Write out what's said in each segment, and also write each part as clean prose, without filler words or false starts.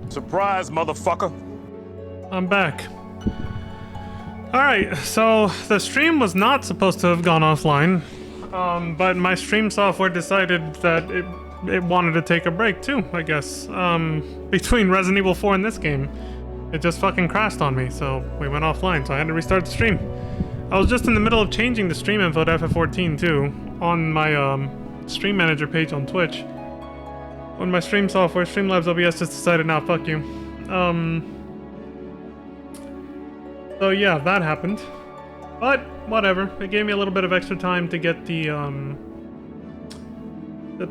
Surprise, motherfucker. I'm back. Alright, so the stream was not supposed to have gone offline, but my stream software decided that it wanted to take a break too, I guess. Between Resident Evil 4 and this game. It just fucking crashed on me, so we went offline, so I had to restart the stream. I was just in the middle of changing the stream info to FF14 too, on my stream manager page on Twitch. When my stream software, Streamlabs OBS, just decided, nah, fuck you. So yeah, that happened. But, whatever. It gave me a little bit of extra time to get the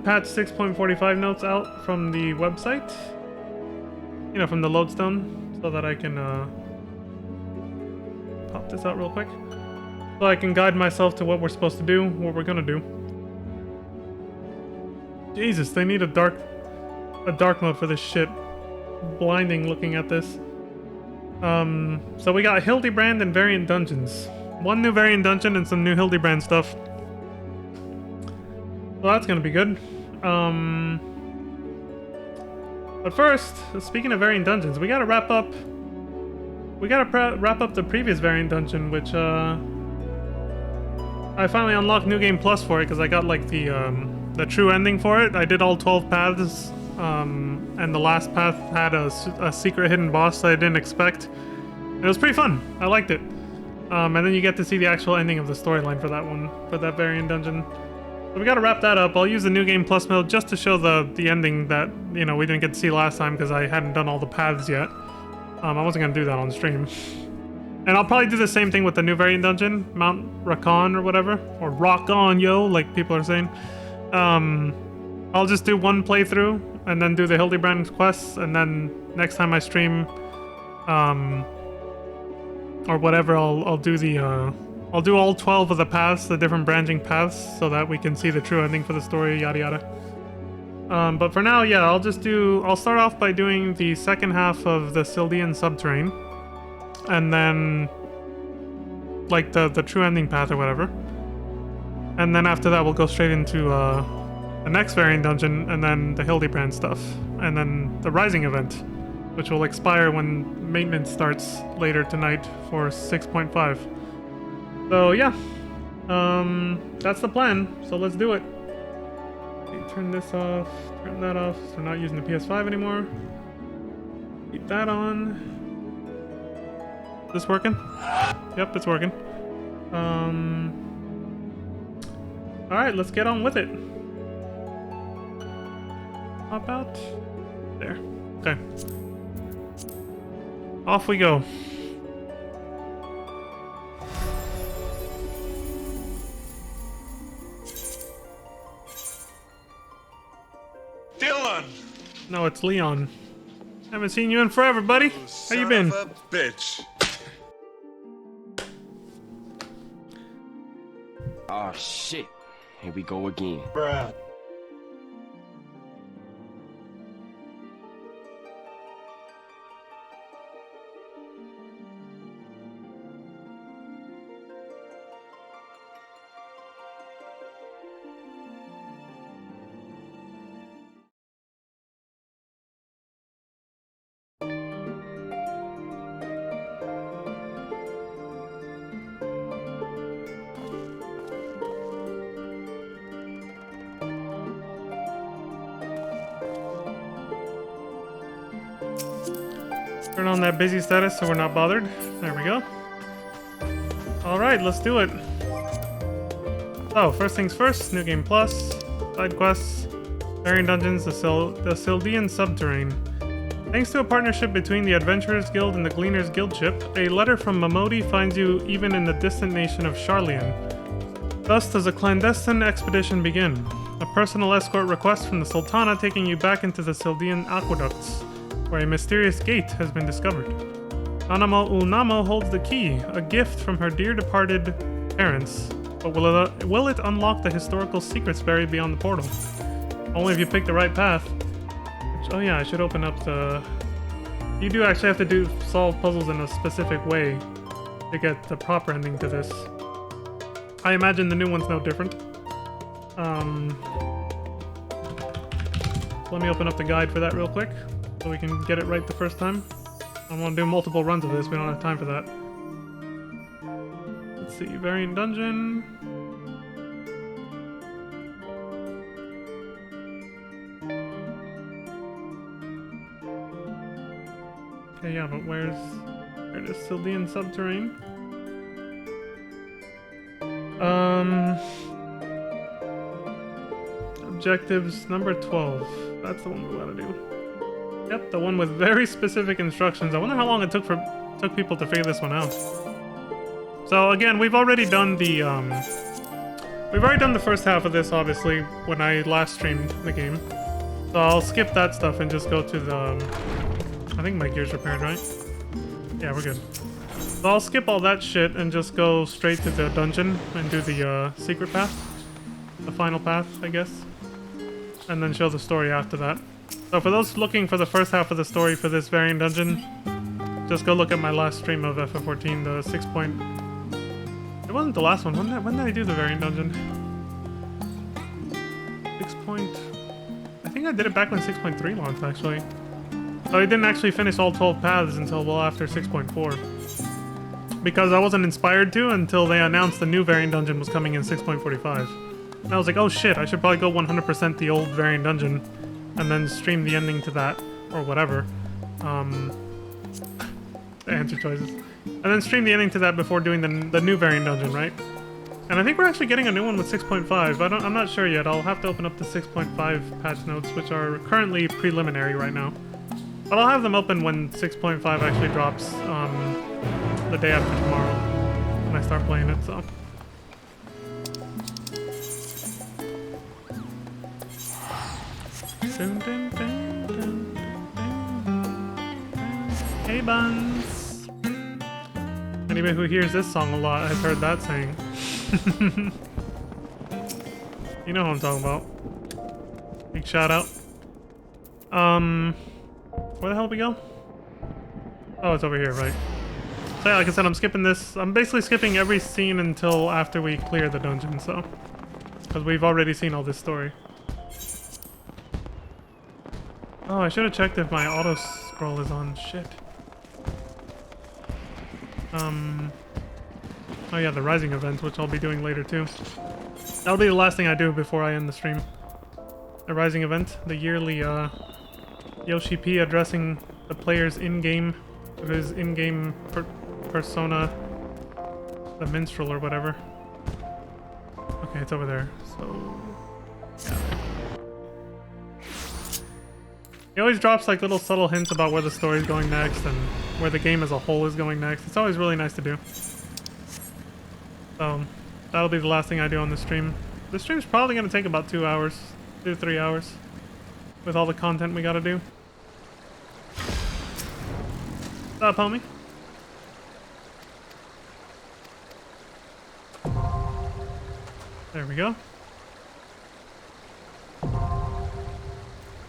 patch 6.45 notes out from the website. You know, from the lodestone, so that I can, pop this out real quick. So I can guide myself to what we're supposed to do, what we're gonna do. Jesus, they need a dark mode for this shit. Blinding looking at this. So we got Hildebrand and variant dungeons. One new variant dungeon and some new Hildebrand stuff. So that's gonna be good. But first, speaking of variant dungeons, we gotta wrap up. We gotta wrap up the previous variant dungeon, which I finally unlocked New Game Plus for it because I got like the true ending for it. I did all 12 paths. And the last path had a secret hidden boss that I didn't expect. It was pretty fun. I liked it. And then you get to see the actual ending of the storyline for that one, for that variant dungeon. So we gotta wrap that up. I'll use the New Game Plus mode just to show the ending that, you know, we didn't get to see last time because I hadn't done all the paths yet. I wasn't gonna do that on stream. And I'll probably do the same thing with the new variant dungeon, Mount Rakan or whatever. Or Rock On, yo, like people are saying. I'll just do one playthrough and then do the Hildebrand quests, and then next time I stream, or whatever, I'll do the, I'll do all 12 of the paths, the different branching paths, so that we can see the true ending for the story, yada yada. But for now, yeah, I'll start off by doing the second half of the Sildian Subterrane, and then, like, the true ending path or whatever. And then after that, we'll go straight into, the next variant dungeon, and then the Hildebrand stuff, and then the Rising event, which will expire when maintenance starts later tonight for 6.5. So yeah, that's the plan. So let's do it. Okay, turn this off, turn that off. So we're not using the PS5 anymore. Keep that on. Is this working? Yep, it's working. All right, let's get on with it. Pop out. There. Okay. Off we go. Dylan! No, it's Leon. Haven't seen you in forever, buddy. How you been? Son of a bitch. Oh shit. Here we go again. Bruh. Turn on that busy status so we're not bothered. There we go. Alright, let's do it. So, first things first, New Game Plus, side quests, variant dungeons, the Sildian Subterrane. Thanks to a partnership between the Adventurers Guild and the Gleaners Guildship, a letter from Mamodi finds you even in the distant nation of Sharlian. Thus does a clandestine expedition begin. A personal escort request from the Sultana taking you back into the Sildian aqueducts, where a mysterious gate has been discovered. Anamo Ulnamo holds the key, a gift from her dear departed parents. But will it unlock the historical secrets buried beyond the portal? Only if you pick the right path. Oh yeah, I should open up the... You do actually have to solve puzzles in a specific way to get the proper ending to this. I imagine the new one's no different. Let me open up the guide for that real quick. so we can get it right the first time. I want to do multiple runs of this, we don't have time for that. Let's see, variant dungeon. Okay, yeah, but where it is? Sildian Subterrane. Objectives number 12. That's the one we gotta do. Yep, the one with very specific instructions. I wonder how long it took people to figure this one out. So again, we've already done the first half of this, obviously, when I last streamed the game. So I'll skip that stuff and just go to the I think my gear's repaired, right? Yeah, we're good. So I'll skip all that shit and just go straight to the dungeon and do the secret path. The final path, I guess. And then show the story after that. So for those looking for the first half of the story for this variant dungeon, just go look at my last stream of FF14, the 6 point... It wasn't the last one. When did I do the variant dungeon? 6 point... I think I did it back when 6.3 launched, actually. So I didn't actually finish all 12 paths until well after 6.4. Because I wasn't inspired to until they announced the new variant dungeon was coming in 6.45. And I was like, oh shit, I should probably go 100% the old variant dungeon and then stream the ending to that, or whatever. The answer choices. And then stream the ending to that before doing the new variant dungeon, right? And I think we're actually getting a new one with 6.5. I'm not sure yet. I'll have to open up the 6.5 patch notes, which are currently preliminary right now. But I'll have them open when 6.5 actually drops the day after tomorrow when I start playing it, so. Hey Buns! Anybody who hears this song a lot has heard that saying. You know what I'm talking about. Big shout out. Where the hell did we go? Oh, it's over here, right. So yeah, like I said, I'm skipping this. I'm basically skipping every scene until after we clear the dungeon, so. Because we've already seen all this story. Oh, I should have checked if my auto scroll is on. Shit. Oh yeah, the Rising event, which I'll be doing later too. That'll be the last thing I do before I end the stream. The Rising event, the yearly Yoshi P addressing the players in-game with his in-game persona, the minstrel or whatever. Okay, it's over there. So yeah. He always drops like little subtle hints about where the story's going next and where the game as a whole is going next. It's always really nice to do. So that'll be the last thing I do on the stream. The stream's probably going to take about 2 hours, 2 to 3 hours, with all the content we got to do. What's up, homie? There we go.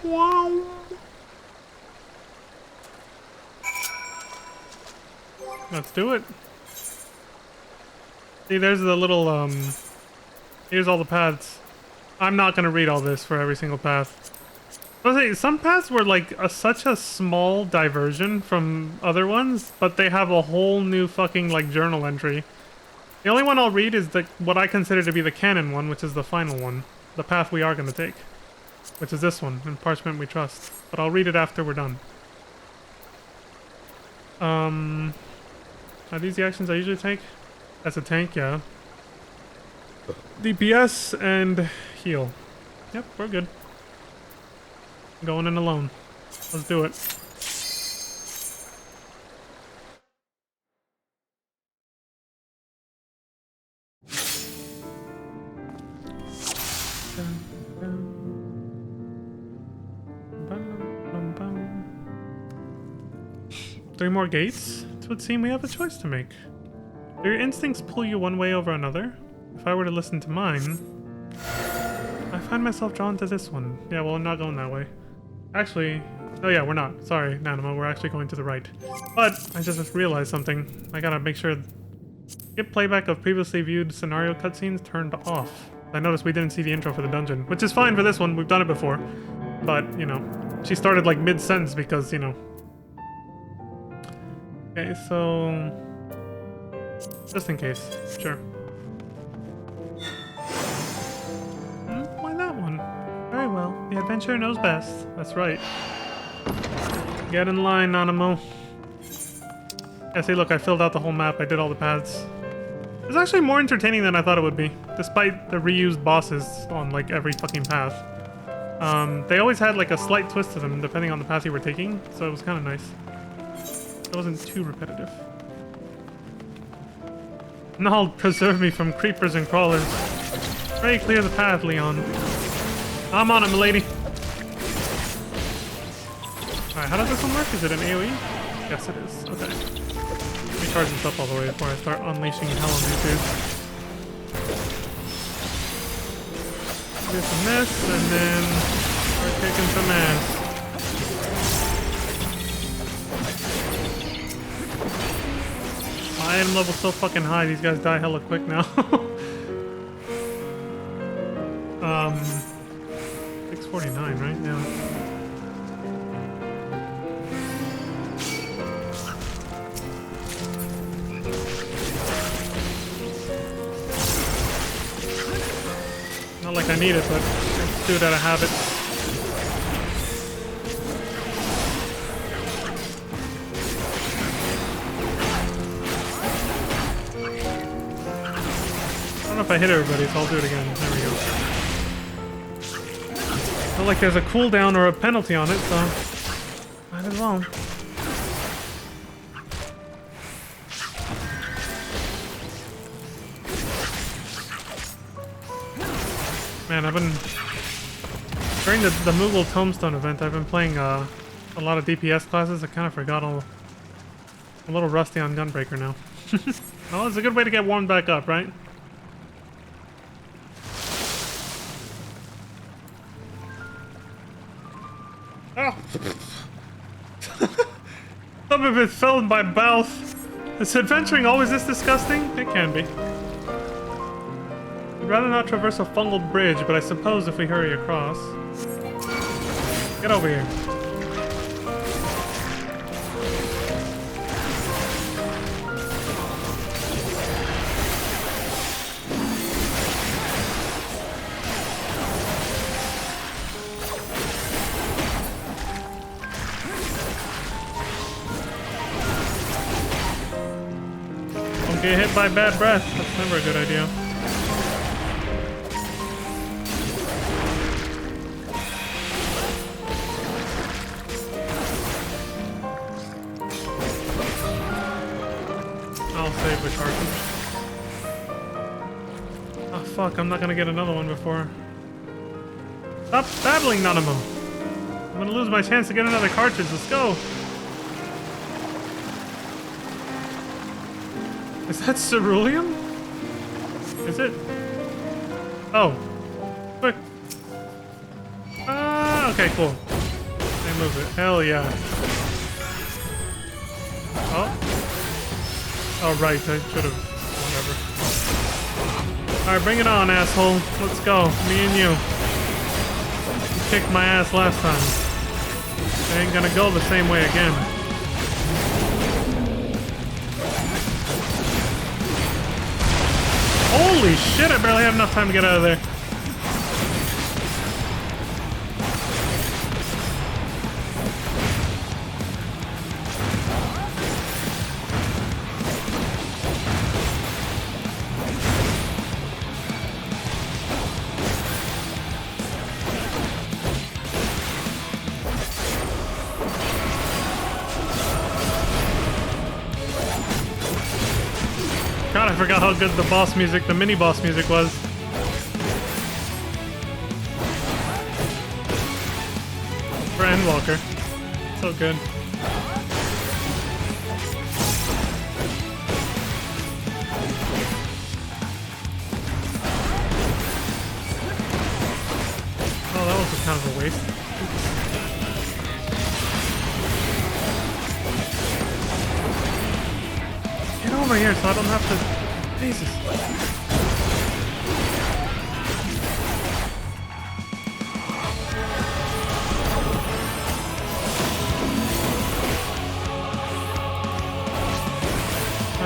Wow. Let's do it. See, there's the little, here's all the paths. I'm not gonna read all this for every single path. I was saying, some paths were like such a small diversion from other ones, but they have a whole new fucking like journal entry. The only one I'll read is what I consider to be the canon one, which is the final one. The path we are gonna take. Which is this one, in Parchment We Trust. But I'll read it after we're done. Are these the actions I usually take? As a tank, yeah. DPS and heal. Yep, we're good. Going in alone. Let's do it. Three more gates? It would seem we have a choice to make. Do your instincts pull you one way over another? If I were to listen to mine, I find myself drawn to this one. Yeah, well, I'm not going that way. Actually, oh yeah, we're not. Sorry, Nanimo, we're actually going to the right. But I just realized something. I gotta make sure skip playback of previously viewed scenario cutscenes turned off. I noticed we didn't see the intro for the dungeon, which is fine for this one. We've done it before. But, you know, she started like mid-sentence because, you know. Okay, so... just in case. Sure. Why that one? Very well. The adventurer knows best. That's right. Get in line, Nanamo. Yeah, see, look, I filled out the whole map. I did all the paths. It's actually more entertaining than I thought it would be, despite the reused bosses on, like, every fucking path. They always had, like, a slight twist to them, depending on the path you were taking, so it was kind of nice. It wasn't too repetitive. Null, preserve me from creepers and crawlers. Pray clear the path, Leon. I'm on it, milady. Alright, how does this one work? Is it an AoE? Yes, it is. Okay. Let me charge this up all the way before I start unleashing hell on these dudes. This and this, and then start kicking some ass. My item level's so fucking high, these guys die hella quick now. 649, right? Yeah. Not like I need it, but let's do it out of habit. I don't know if I hit everybody, so I'll do it again. There we go. Not like there's a cooldown or a penalty on it, so might as well. Man, I've been... during the Moogle Tombstone event, I've been playing a lot of DPS classes. I kind of forgot I'm a little rusty on Gunbreaker now. Well, it's a good way to get warmed back up, right? Oh! Some of it fell in my mouth. Is adventuring always this disgusting? It can be. I'd rather not traverse a fungal bridge, but I suppose if we hurry across... Get over here. Don't get hit by bad breath. That's never a good idea. Save the cartridge. Oh fuck, I'm not gonna get another one before. Stop babbling, Nanamo! I'm gonna lose my chance to get another cartridge, let's go! Is that ceruleum? Is it? Oh. Quick. Ah, okay, cool. They move it. Hell yeah. Oh. Oh, right, I should have. Whatever. Alright, bring it on, asshole. Let's go. Me and you. You kicked my ass last time. I ain't gonna go the same way again. Holy shit, I barely had enough time to get out of there. God, I forgot how good the boss music, the mini boss music was. For Endwalker. So good. Oh, that was kind of a waste. Get over here so I don't have to... Jesus.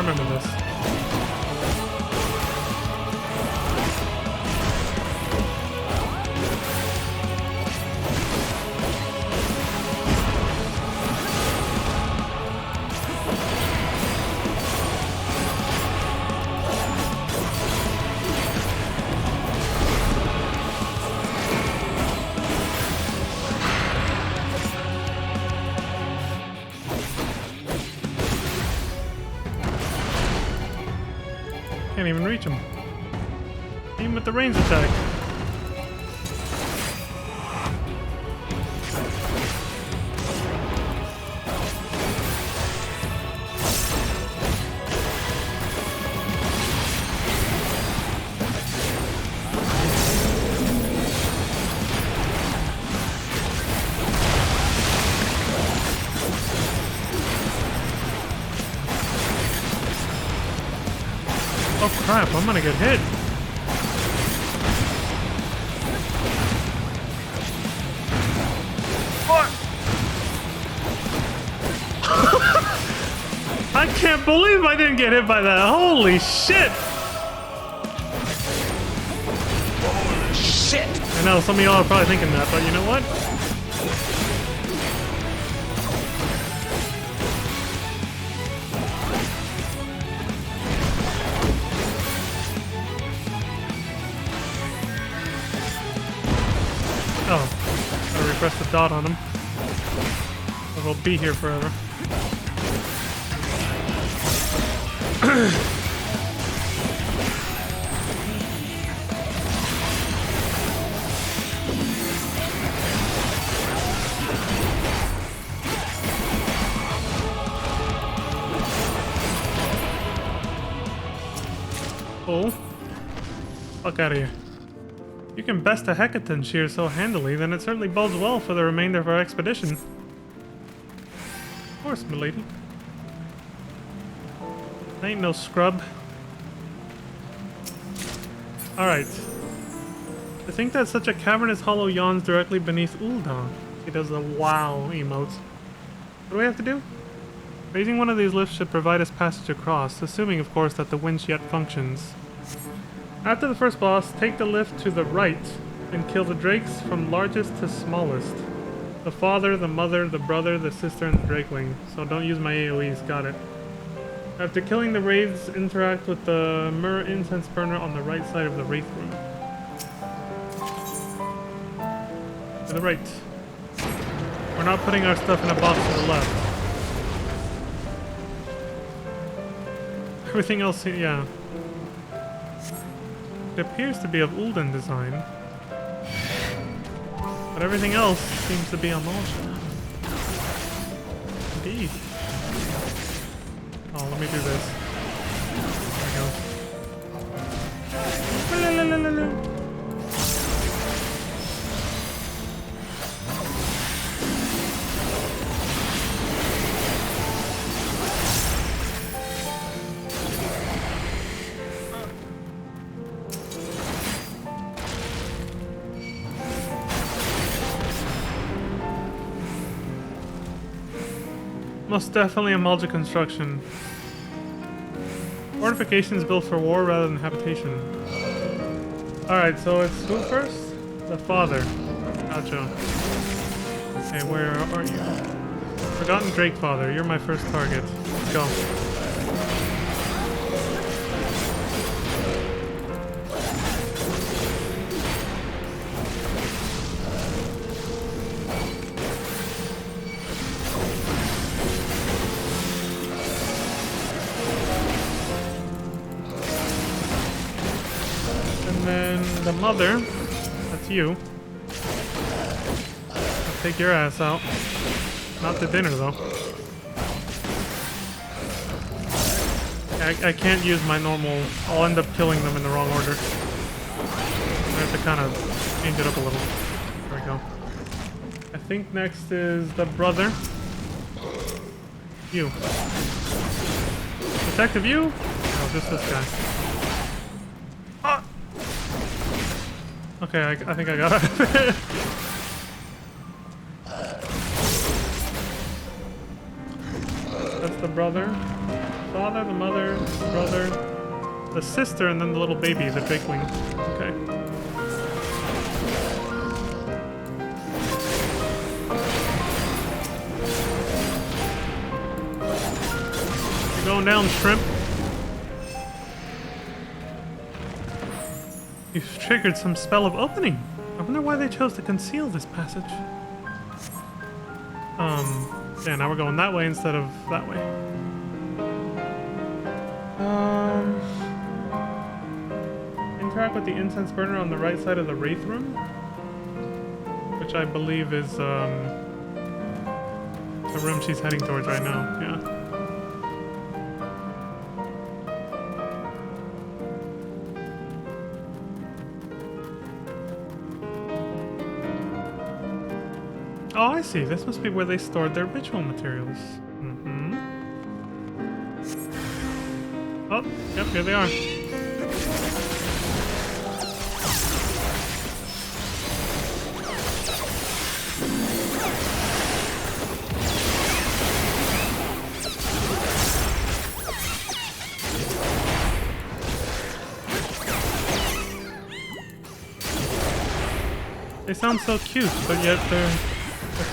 remember this. Can't even reach him. Even with the range attack. Oh crap, I'm gonna get hit. What? I can't believe I didn't get hit by that. Holy shit! Holy shit! I know, some of y'all are probably thinking that, but you know what? Oh, gotta refresh the dot on him. Or we'll be here forever. Oh. Fuck out of here. You can best a Hecaton shear so handily, then it certainly bodes well for the remainder of our expedition. Of course, milady. I ain't no scrub. Alright. I think that such a cavernous hollow yawns directly beneath Ul'dah. He does the wow emotes. What do we have to do? Raising one of these lifts should provide us passage across, assuming of course that the winch yet functions. After the first boss, take the lift to the right and kill the drakes from largest to smallest. The father, the mother, the brother, the sister, and the drakeling. So don't use my AoEs, got it. After killing the wraiths, interact with the Myrrh incense burner on the right side of the wraith room. To the right. We're not putting our stuff in a box to the left. Everything else, yeah. It appears to be of Ul'dah design, but everything else seems to be on Malsha. Indeed. Oh, let me do this. There we go. La, la, la, la, la. Most definitely a Malja construction. Fortifications built for war rather than habitation. Alright, so it's who first? The father. Gotcha. Okay, where are you? Forgotten Drake Father, you're my first target. Let's go. The mother, that's you. I'll take your ass out. Not the dinner though. I can't use my normal. I'll end up killing them in the wrong order. I have to kind of change it up a little. There we go. I think next is the brother. You. Detective you? No, just this guy. Okay, I think I got it. That's the brother. father, the mother, the brother, the sister, and then the little baby, the bigwing. Okay. You're going down, shrimp. You've triggered some spell of opening. I wonder why they chose to conceal this passage. Yeah, now we're going that way instead of that way. Interact with the incense burner on the right side of the Wraith room, which I believe is the room she's heading towards right now. Yeah. Oh, I see. This must be where they stored their ritual materials. Mm-hmm. Oh, yep, here they are. They sound so cute, but yet they're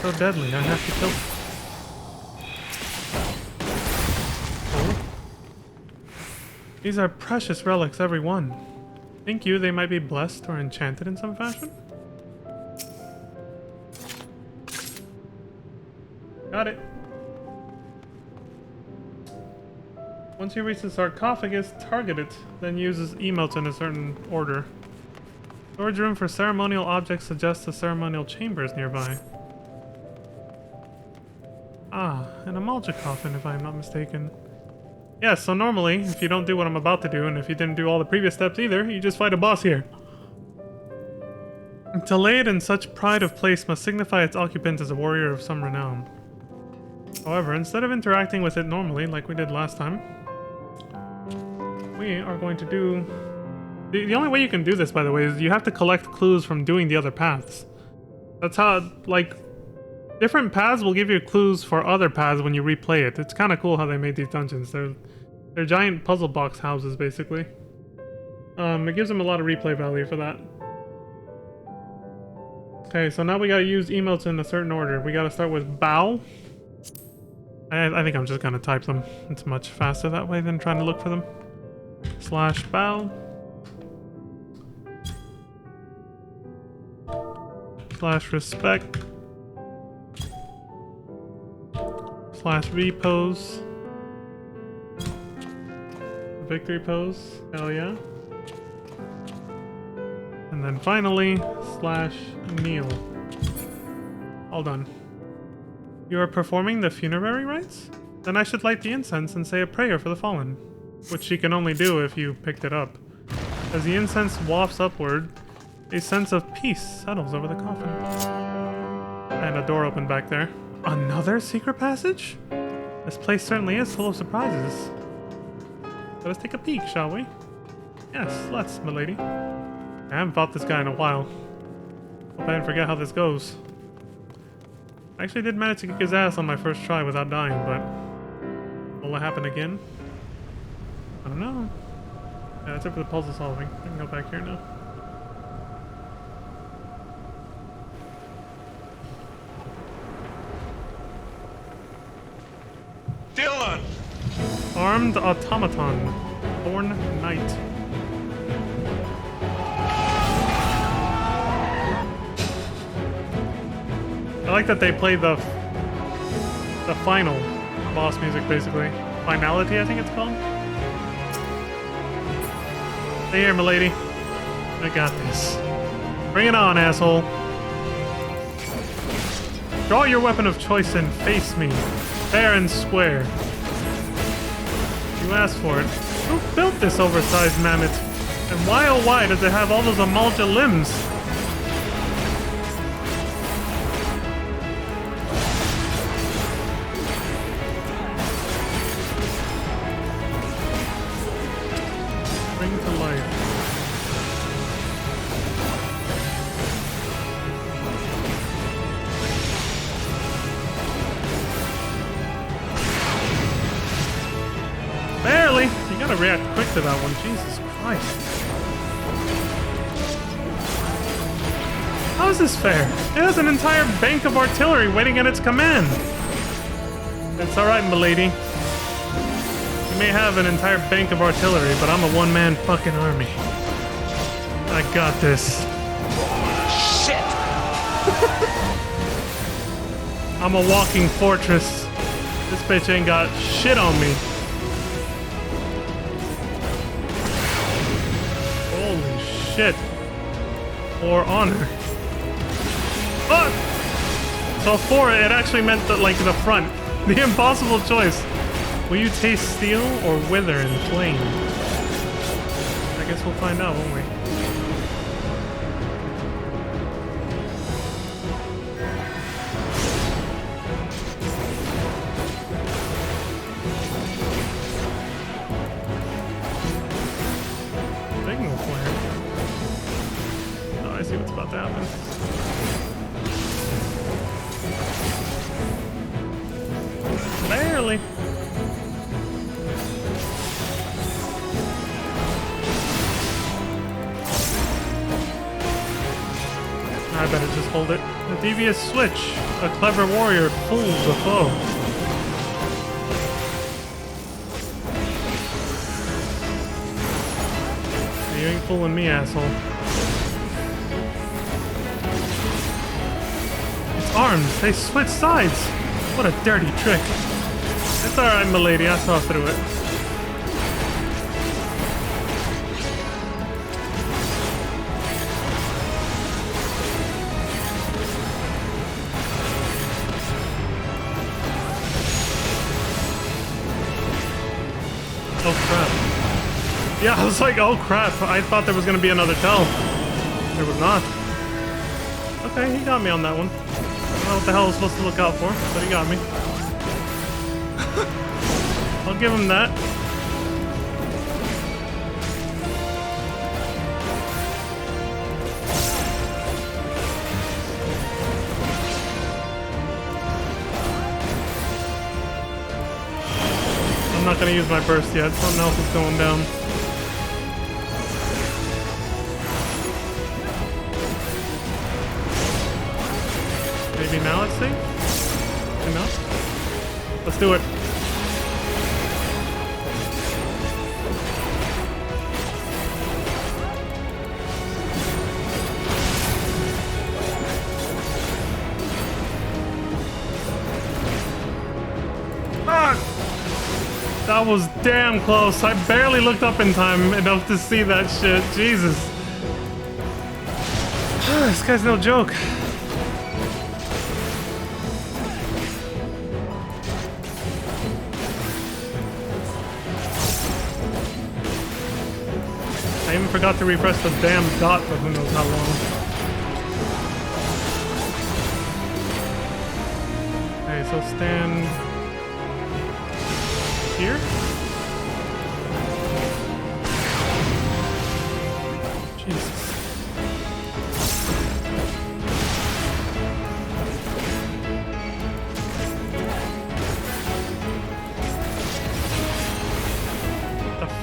so deadly. I have to kill them. Oh. These are precious relics, every one. Think you they might be blessed or enchanted in some fashion? Got it. Once you reach the sarcophagus, target it, then uses emotes in a certain order. Storage room for ceremonial objects suggests the ceremonial chamber is nearby. Ah, an Amalja coffin, if I'm not mistaken. Yeah, so normally, if you don't do what I'm about to do, and if you didn't do all the previous steps either, you just fight a boss here. To lay it in such pride of place must signify its occupant as a warrior of some renown. However, instead of interacting with it normally, like we did last time, we are going to do... The only way you can do this, by the way, is you have to collect clues from doing the other paths. That's how, like... Different paths will give you clues for other paths when you replay it. It's kind of cool how they made these dungeons. They're giant puzzle box houses, basically. It gives them a lot of replay value for that. Okay, so now we gotta use emotes in a certain order. We gotta start with bow. I think I'm just gonna type them. It's much faster that way than trying to look for them. Slash bow. Slash respect. Slash V pose. Victory pose. Hell yeah. And then finally, slash kneel. All done. You are performing the funerary rites? Then I should light the incense and say a prayer for the fallen. Which you can only do if you picked it up. As the incense wafts upward, a sense of peace settles over the coffin. And a door opened back there. Another secret passage? This place certainly is full of surprises. Let us take a peek, shall we? Yes, let's, milady. I haven't fought this guy in a while. Hope I didn't forget how this goes. I actually did manage to kick his ass on my first try without dying, but... will it happen again? I don't know. Yeah, that's it for the puzzle solving. I can go back here now. Dylan! Armed automaton. Born knight. I like that they play the final boss music, basically. Finality, I think it's called. Stay here, milady. I got this. Bring it on, asshole. Draw your weapon of choice and face me. Fair and square. You asked for it. Who built this oversized mammoth? And why oh why does it have all those Amalja limbs? Bring to life. gotta react quick to that one. Jesus Christ. How is this fair? It has an entire bank of artillery waiting at its command. It's alright, m'lady. You may have an entire bank of artillery, but I'm a one-man fucking army. I got this. Shit! I'm a walking fortress. This bitch ain't got shit on me. Holy shit. For honor. Oh! So for it actually meant that, like, the front. The impossible choice. Will you taste steel or wither in flame? I guess we'll find out, won't we? Signal flare. Oh, I see what's about to happen. Barely. I better just hold it. A devious switch. A clever warrior fools a foe. You ain't fooling me, asshole. It's arms. They switch sides. What a dirty trick. It's alright, m'lady. I saw through it. Oh crap. Yeah, I was like, oh crap. I thought there was gonna be another tell. There was not. Okay, he got me on that one. I don't know what the hell I was supposed to look out for, but he got me. I'll give him that. I'm not gonna use my burst yet. Something else is going down. Maybe now it's safe? Enough? Let's do it. That was damn close. I barely looked up in time enough to see that shit. Jesus. This guy's no joke. I even forgot to refresh the damn dot for who knows how long. Okay, so stand here. Jesus. What the fuck?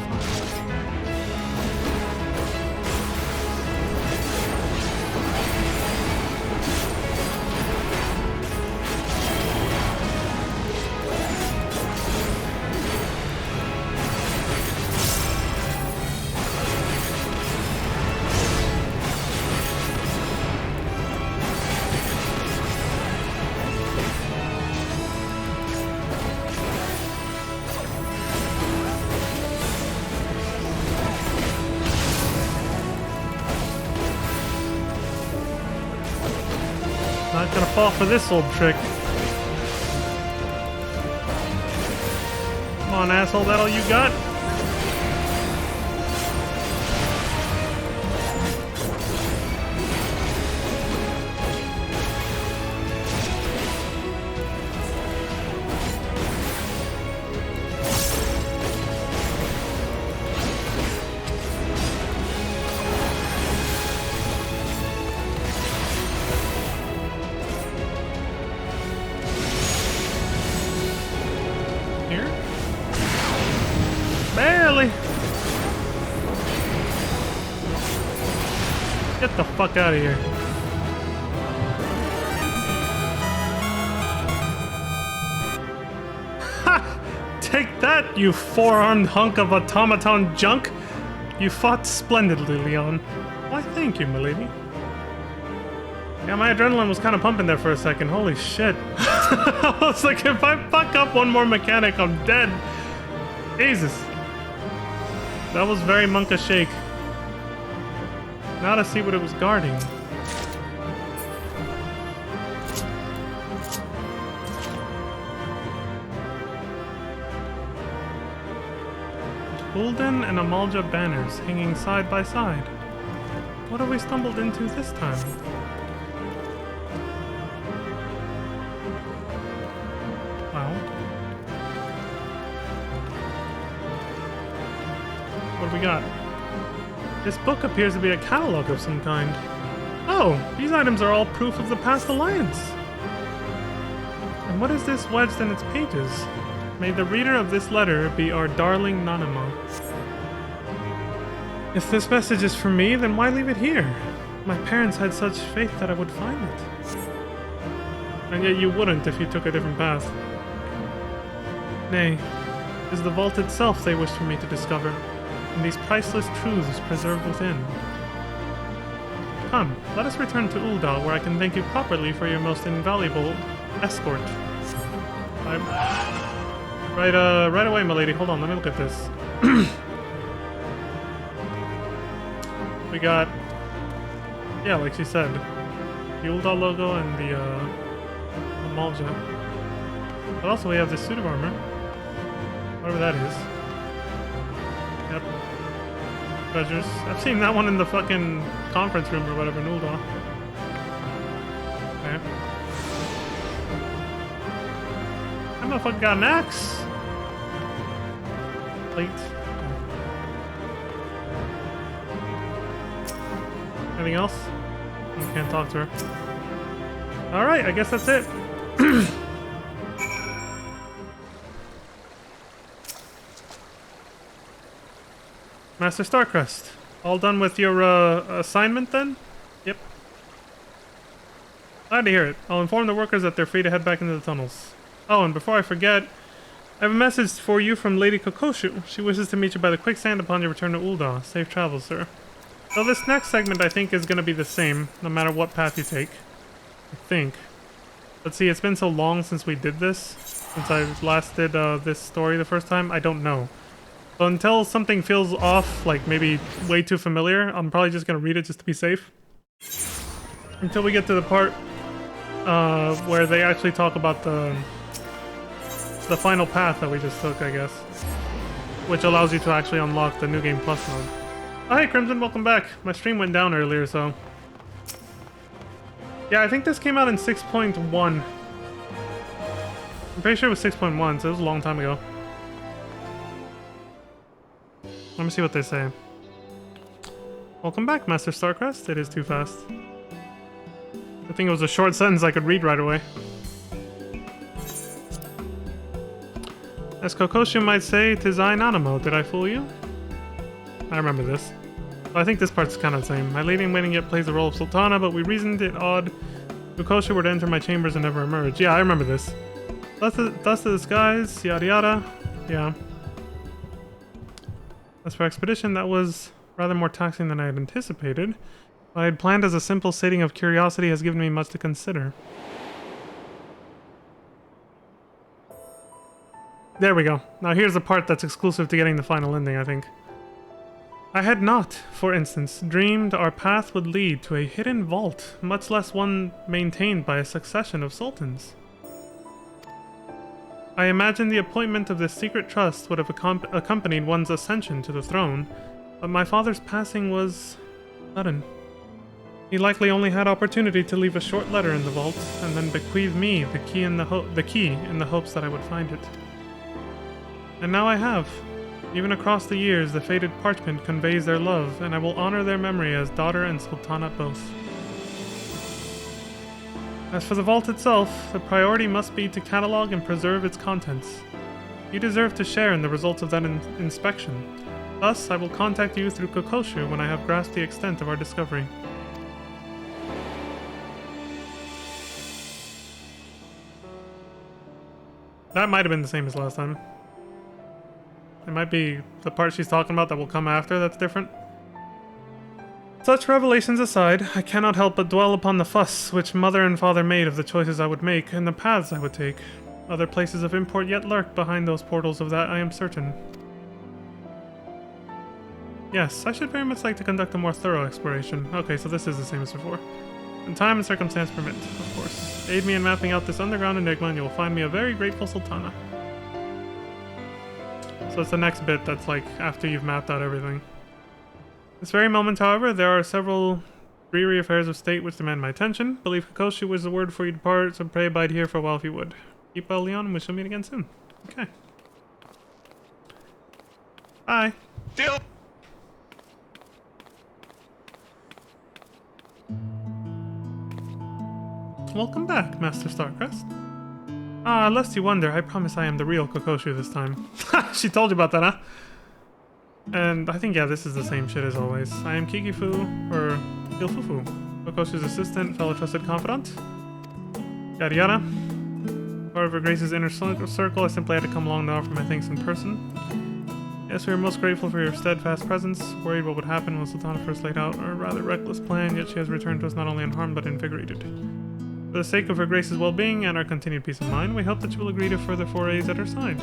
Not gonna fall for this old trick. Come on, asshole, that all you got? Really? Get the fuck out of here. Ha! Take that, you four-armed hunk of automaton junk! You fought splendidly, Leon. Why, thank you, milady. Yeah, my adrenaline was kind of pumping there for a second. Holy shit. I was like, if I fuck up one more mechanic, I'm dead. Jesus. That was very Monka Shake. Now to see what it was guarding. Golden and Amalja banners hanging side by side. What have we stumbled into this time? Well. What do we got? This book appears to be a catalog of some kind. Oh, these items are all proof of the past alliance. And what is this wedged in its pages? May the reader of this letter be our darling Nanamo. If this message is for me, then why leave it here? My parents had such faith that I would find it. And yet you wouldn't if you took a different path. Nay, it is the vault itself they wished for me to discover, and these priceless truths preserved within. Come, let us return to Ul'dah, where I can thank you properly for your most invaluable escort. Right away, my lady. Hold on, let me look at this. We got, yeah, like she said, the Ul'dah logo and the Amalja. But also we have this suit of armor, whatever that is. Yep. Treasures. I've seen that one in the fucking conference room or whatever in Ul'dah. Okay. That motherfucker got an axe. Plate. Anything else? I can't talk to her. Alright, I guess that's it. Master Starcrest, all done with your assignment then? Yep. Glad to hear it. I'll inform the workers that they're free to head back into the tunnels. Oh, and before I forget, I have a message for you from Lady Kokoshu. She wishes to meet you by the quicksand upon your return to Ul'dah. Safe travels, sir. So this next segment I think is going to be the same, no matter what path you take. I think. Let's see, it's been so long since we did this. Since I last did this story the first time, I don't know. So until something feels off, like maybe way too familiar, I'm probably just going to read it just to be safe. Until we get to the part where they actually talk about the final path that we just took, I guess. Which allows you to actually unlock the New Game Plus mode. Oh, hey Crimson, welcome back. My stream went down earlier, so... Yeah, I think this came out in 6.1. I'm pretty sure it was 6.1, so it was a long time ago. Let me see what they say. Welcome back, Master Starcrest. It is too fast. I think it was a short sentence I could read right away. As Kokoshu might say, 'tis I Nanamo. Did I fool you? I remember this. Well, I think this part's kind of the same. My lady-in-waiting yet plays the role of Sultana, but we reasoned it odd Kokoshu were to enter my chambers and never emerge. Yeah, I remember this. Thus the skies, yada yada. Yeah. As for expedition, that was rather more taxing than I had anticipated. What I had planned as a simple sating of curiosity has given me much to consider. There we go. Now here's the part that's exclusive to getting the final ending, I think. I had not, for instance, dreamed our path would lead to a hidden vault, much less one maintained by a succession of sultans. I imagined the appointment of this secret trust would have accompanied one's ascension to the throne, but my father's passing was sudden. He likely only had opportunity to leave a short letter in the vault, and then bequeath me the key in the hopes that I would find it. And now I have. Even across the years, the faded parchment conveys their love, and I will honor their memory as daughter and sultana both. As for the vault itself, the priority must be to catalog and preserve its contents. You deserve to share in the results of that inspection. Thus, I will contact you through Kokoshu when I have grasped the extent of our discovery. That might have been the same as last time. It might be the part she's talking about that will come after that's different. Such revelations aside, I cannot help but dwell upon the fuss which mother and father made of the choices I would make and the paths I would take. Other places of import yet lurk behind those portals, of that I am certain. Yes, I should very much like to conduct a more thorough exploration. Okay, so this is the same as before. When time and circumstance permit, of course. Aid me in mapping out this underground enigma and you will find me a very grateful Sultana. So it's the next bit that's like after you've mapped out everything. This very moment, however, there are several dreary affairs of state which demand my attention. Believe Kokoshu was the word before you depart, so pray abide here for a while if you would. Keep well, Leon, and we shall meet again soon. Okay. Bye. Deal. Welcome back, Master Starcrest. Ah, lest you wonder, I promise I am the real Kokoshu this time. She told you about that, huh? And I think, yeah, this is the same shit as always. I am Kikifu, or Ilfufu, Kokoshu's assistant, fellow trusted confidant. Yada yada. Part of her Grace's inner circle, I simply had to come along to offer my thanks in person. Yes, we are most grateful for your steadfast presence. Worried what would happen when Sultana first laid out a rather reckless plan, yet she has returned to us not only unharmed but invigorated. For the sake of her Grace's well-being and our continued peace of mind, we hope that you will agree to further forays at her side.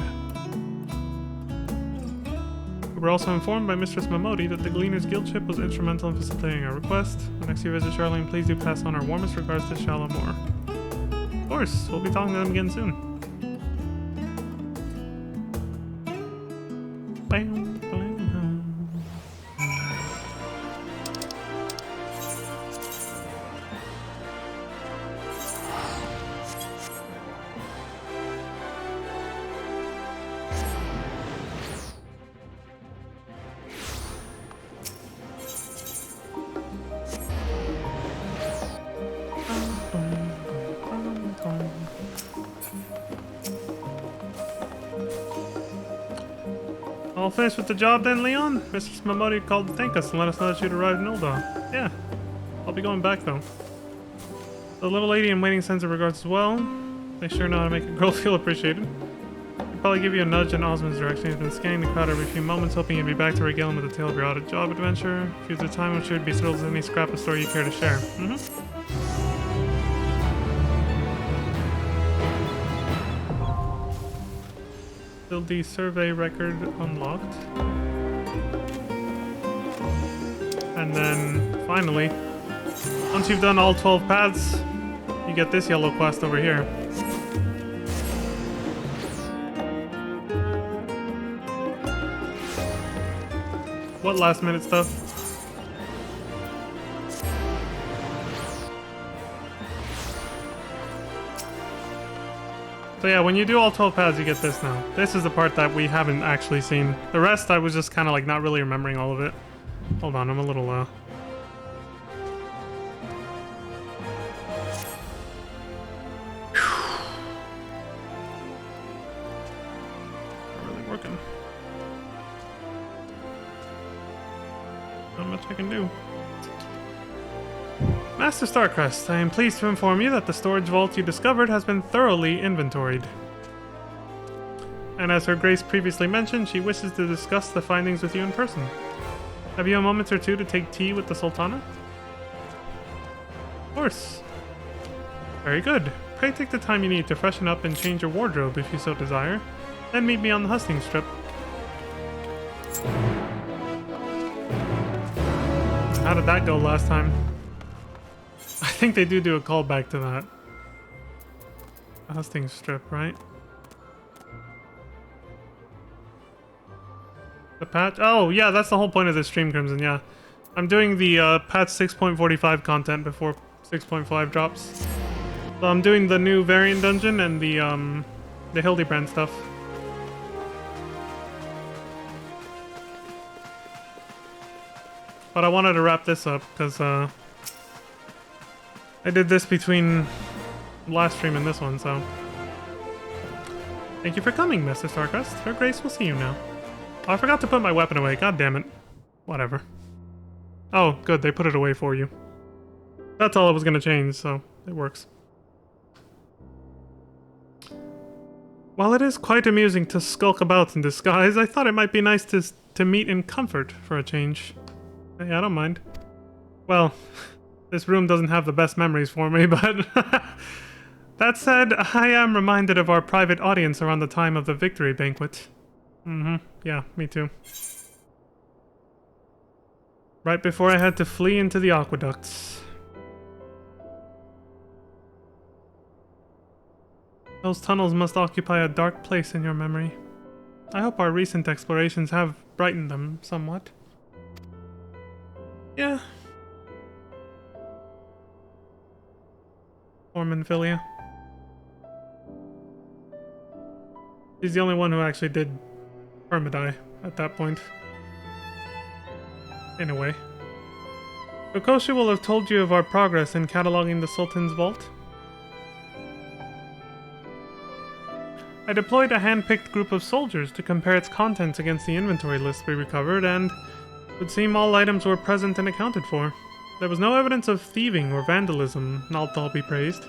We were also informed by Mistress Momodi that the Gleaner's Guild ship was instrumental in facilitating our request. When next you visit Charlene, please do pass on our warmest regards to Shalomore. Of course, we'll be talking to them again soon. Bam, bam. All finished with the job then, Leon? Mrs. Momodi called to thank us and let us know that you'd arrived in Ulda. Yeah. I'll be going back, though. The little lady in waiting sends her regards as well. They sure know how to make a girl feel appreciated. I'll probably give you a nudge in Osmond's direction. He's been scanning the crowd every few moments, hoping you'd be back to regale him with the tale of your odd job adventure. If you have the time, I'm sure you'd be thrilled with any scrap of story you care to share. Build the survey record unlocked. And then, finally, once you've done all 12 paths, you get this yellow quest over here. What last minute stuff? So yeah, when you do all 12 paths, you get this now. This is the part that we haven't actually seen. The rest, I was just kind of like not really remembering all of it. Hold on, I'm a little Not really working. Not much I can do. Master Starcrest, I am pleased to inform you that the storage vault you discovered has been thoroughly inventoried. And as Her Grace previously mentioned, she wishes to discuss the findings with you in person. Have you a moment or two to take tea with the Sultana? Of course. Very good. Pray take the time you need to freshen up and change your wardrobe if you so desire. Then meet me on the husking strip. How did that go last time? I think they do a callback to that. A husting strip, right? The patch? Oh, yeah, that's the whole point of this stream, Crimson, yeah. I'm doing the patch 6.45 content before 6.5 drops. So I'm doing the new variant dungeon and the Hildebrand stuff. But I wanted to wrap this up, because I did this between last stream and this one, so... Thank you for coming, Mr. Starcrest. Her Grace will see you now. Oh, I forgot to put my weapon away. God damn it. Whatever. Oh, good. They put it away for you. That's all it was going to change, so it works. While it is quite amusing to skulk about in disguise, I thought it might be nice to meet in comfort for a change. Hey, I don't mind. Well, this room doesn't have the best memories for me, but... That said, I am reminded of our private audience around the time of the victory banquet. Yeah, me too. Right before I had to flee into the aqueducts. Those tunnels must occupy a dark place in your memory. I hope our recent explorations have brightened them somewhat. Yeah. Poor Minfilia. He's the only one who actually did permadie at that point. In a way. Kokoshi will have told you of our progress in cataloging the Sultan's vault. I deployed a hand-picked group of soldiers to compare its contents against the inventory list we recovered, and it would seem all items were present and accounted for. There was no evidence of thieving or vandalism, Nalthal be praised.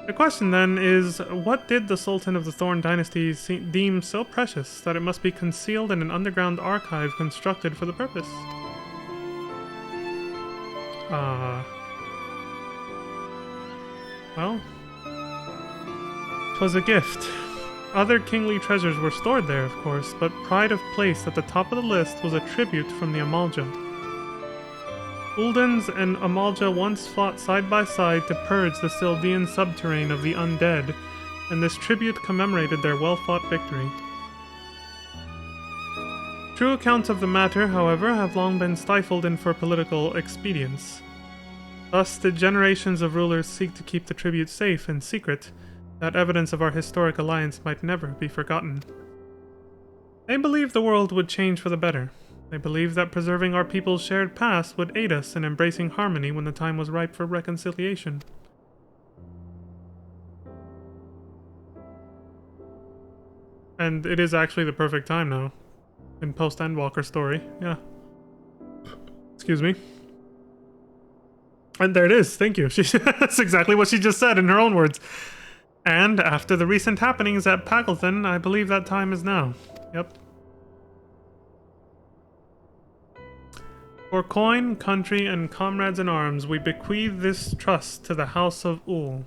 The question then is, what did the Sultan of the Thorn Dynasty deem so precious that it must be concealed in an underground archive constructed for the purpose? Well, 'twas a gift. Other kingly treasures were stored there, of course, but pride of place at the top of the list was a tribute from the Amalja. Uldens and Amalja once fought side by side to purge the Sildian subterrane of the undead, and this tribute commemorated their well-fought victory. True accounts of the matter, however, have long been stifled in for political expedience. Thus did generations of rulers seek to keep the tribute safe and secret, that evidence of our historic alliance might never be forgotten. They believed the world would change for the better. They believed that preserving our people's shared past would aid us in embracing harmony when the time was ripe for reconciliation. And it is actually the perfect time now. In post-Endwalker story, yeah. Excuse me. And there it is, thank you. That's exactly what she just said in her own words. And after the recent happenings at Packlethan, I believe that time is now. Yep. For coin, country, and comrades in arms, we bequeath this trust to the House of Ul.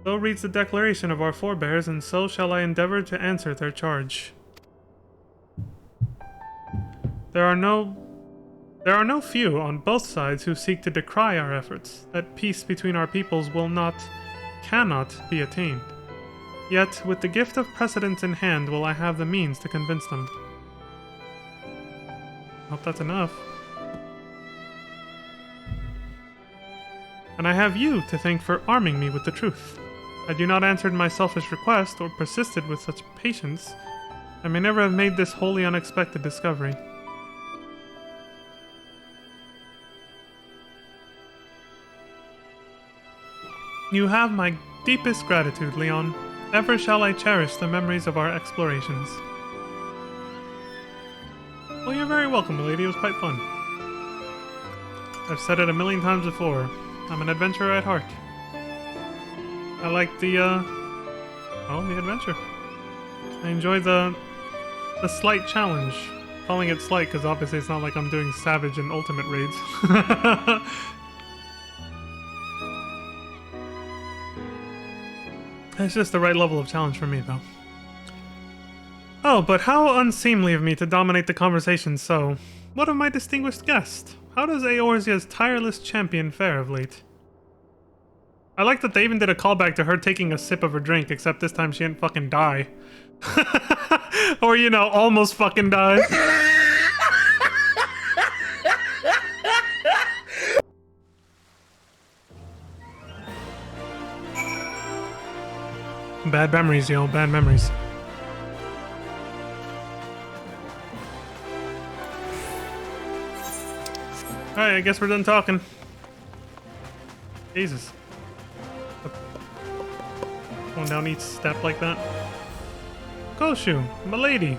So reads the declaration of our forebears, and so shall I endeavor to answer their charge. There are no few on both sides who seek to decry our efforts, that peace between our peoples cannot be attained. Yet, with the gift of precedence in hand, will I have the means to convince them. Hope that's enough. And I have you to thank for arming me with the truth. Had you not answered my selfish request, or persisted with such patience, I may never have made this wholly unexpected discovery. You have my deepest gratitude, Leon. Ever shall I cherish the memories of our explorations. Well, you're very welcome, milady. It was quite fun. I've said it a million times before. I'm an adventurer at heart. I like the adventure. I enjoy the slight challenge. Calling it slight because obviously it's not like I'm doing Savage and Ultimate raids. It's just the right level of challenge for me, though. Oh, but how unseemly of me to dominate the conversation so. What of my distinguished guest? How does Eorzea's tireless champion fare of late? I like that they even did a callback to her taking a sip of her drink, except this time she didn't fucking die. Or, you know, almost fucking die. Bad memories, yo, bad memories. Alright, I guess we're done talking. Jesus. Going down each step like that. Goshu, milady.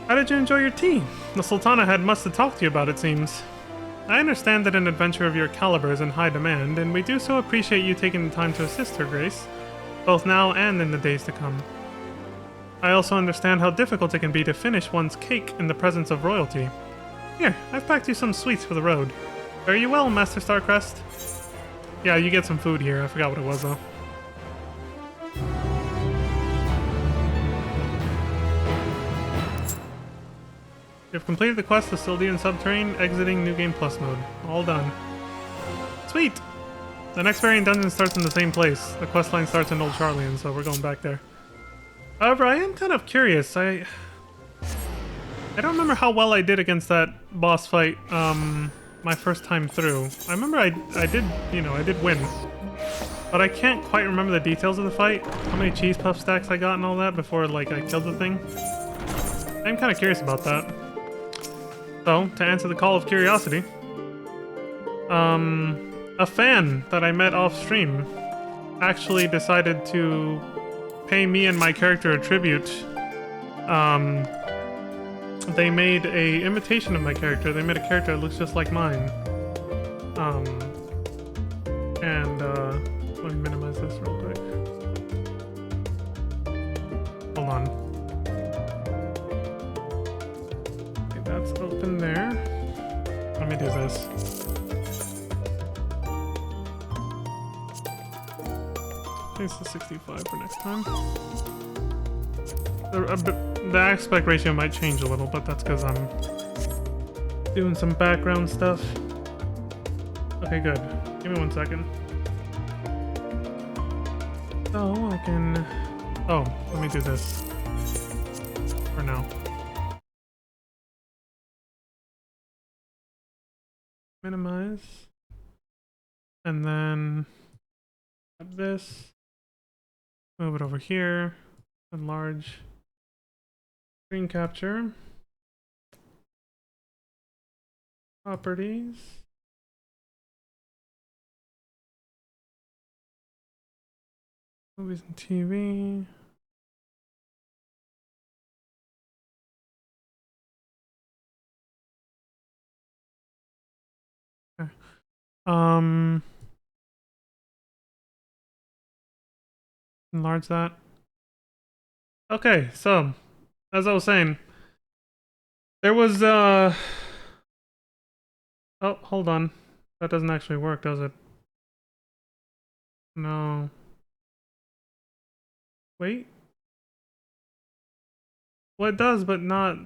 How did you enjoy your tea? The Sultana had much to talk to you about, it seems. I understand that an adventure of your caliber is in high demand, and we do so appreciate you taking the time to assist Her Grace, both now and in the days to come. I also understand how difficult it can be to finish one's cake in the presence of royalty. Here, I've packed you some sweets for the road. Fare you well, Master Starcrest. Yeah, you get some food here. I forgot what it was, though. You've completed the quest of Sildian Subterrane, exiting New Game Plus mode. All done. Sweet! The next variant dungeon starts in the same place. The questline starts in Old Charlian, so we're going back there. However, I am kind of curious. I don't remember how well I did against that boss fight my first time through. I remember I did, you know, I did win. But I can't quite remember the details of the fight. How many cheese puff stacks I got and all that before, like, I killed the thing. I'm kind of curious about that. So, to answer the call of curiosity, a fan that I met off stream actually decided to pay me and my character a tribute. They made a imitation of my character. They made a character that looks just like mine. Let me minimize this real quick. Hold on. Okay, that's open there. Let me do this. Place the 65 for next time. The aspect ratio might change a little, but that's because I'm doing some background stuff. Okay, good. Give me 1 second. So I can... Oh, let me do this. For now. Minimize. And then... grab this. Move it over here. Enlarge. Screen capture. Properties. Movies and TV. Okay. Enlarge that. Okay, so as I was saying, there was oh, hold on. That doesn't actually work, does it? No. Wait. Well, it does, but not...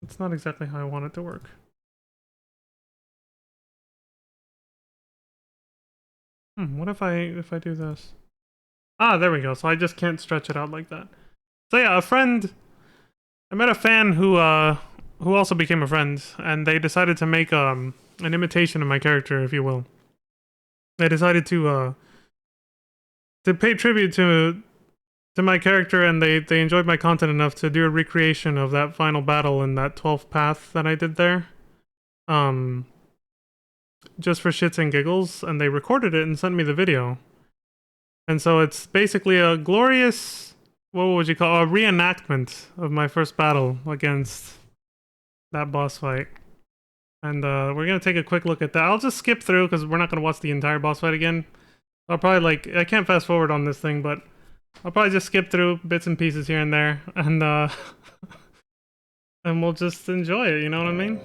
It's not exactly how I want it to work. What if I do this? Ah, there we go. So I just can't stretch it out like that. So yeah, I met a fan who also became a friend, and they decided to make an imitation of my character, if you will. They decided to pay tribute to my character, and they enjoyed my content enough to do a recreation of that final battle in that 12th path that I did there. Just for shits and giggles, and they recorded it and sent me the video. And so it's basically a glorious, what would you call, a reenactment of my first battle against that boss fight. And we're gonna take a quick look at that. I'll just skip through because we're not gonna watch the entire boss fight again. I'll probably I can't fast forward on this thing, but I'll probably just skip through bits and pieces here and there, and and we'll just enjoy it, you know what I mean?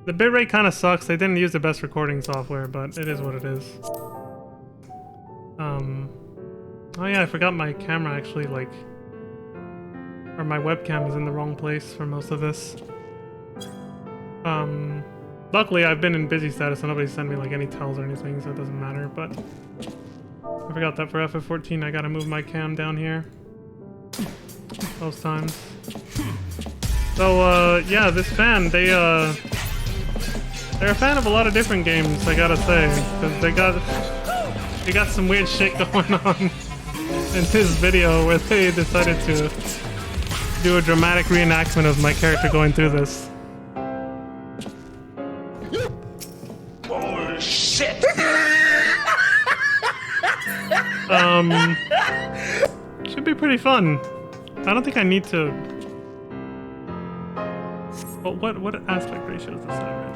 The bitrate kind of sucks. They didn't use the best recording software, but it is what it is. Oh yeah, I forgot my camera actually, or my webcam is in the wrong place for most of this. Luckily I've been in busy status, so nobody sent me any tells or anything, so it doesn't matter, but I forgot that for FF14 I gotta move my cam down here. Most times. So, yeah, this fan, they're a fan of a lot of different games, I gotta say, because they got some weird shit going on in this video where they decided to do a dramatic reenactment of my character going through this. Oh, shit! pretty fun. I don't think I need to... Well, what aspect ratio is this at right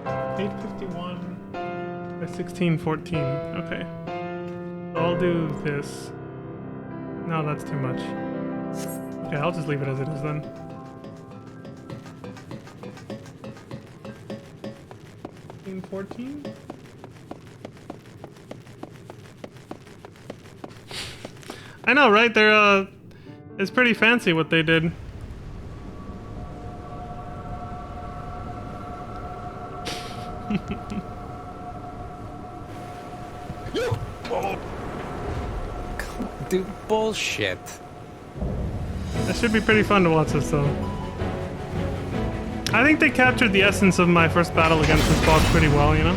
now? 851 by 1614. Okay. I'll do this. No, that's too much. Okay, I'll just leave it as it is then. $14? I know, right? They're it's pretty fancy what they did. Dude, bullshit. That should be pretty fun to watch this though. I think they captured the essence of my first battle against this boss pretty well, you know?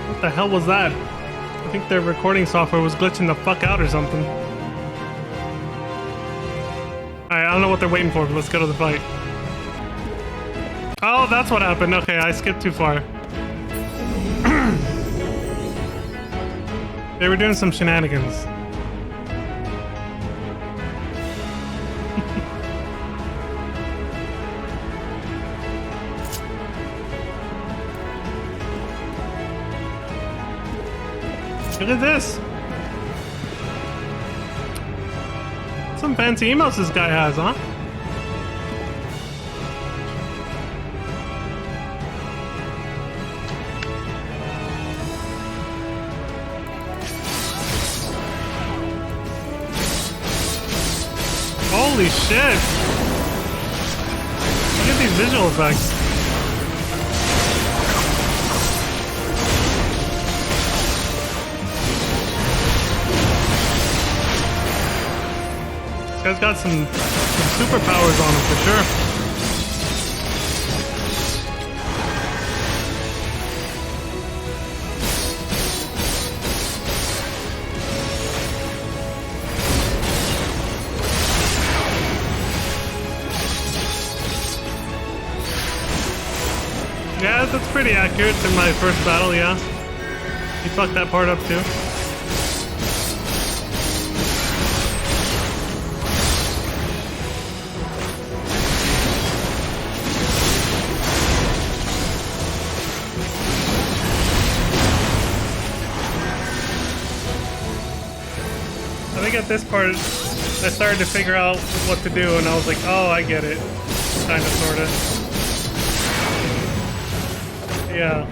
What the hell was that? I think their recording software was glitching the fuck out or something. Alright, I don't know what they're waiting for, but let's go to the fight. Oh, that's what happened. Okay, I skipped too far. They were doing some shenanigans. Look at this. Some fancy emotes this guy has, huh? Holy shit! Look at these visual effects. This guy's got some superpowers on him for sure. Yeah, that's pretty accurate to my first battle, yeah. He fucked that part up too. I think at this part, I started to figure out what to do, and I was like, oh, I get it. Kinda, sorta. Yeah.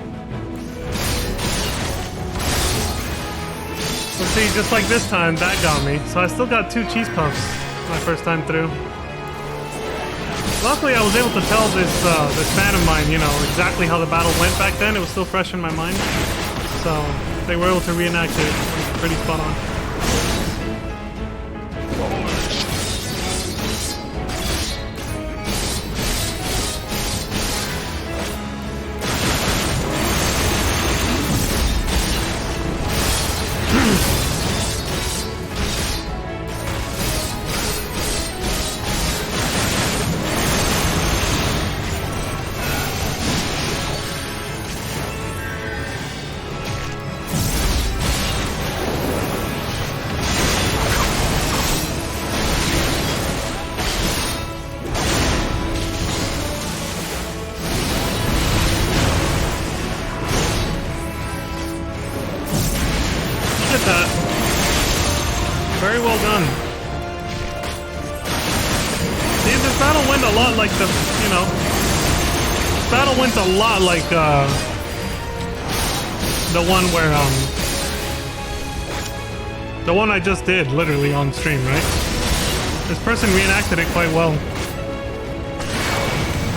So see, just like this time, that got me. So I still got 2 cheese puffs my first time through. Luckily, I was able to tell this fan of mine, you know, exactly how the battle went back then. It was still fresh in my mind. So they were able to reenact it. It was pretty spot on. Look at that. Very well done. See, this battle went a lot like the, you know, this battle went a lot like, the one where, the one I just did, literally on stream, right? This person reenacted it quite well.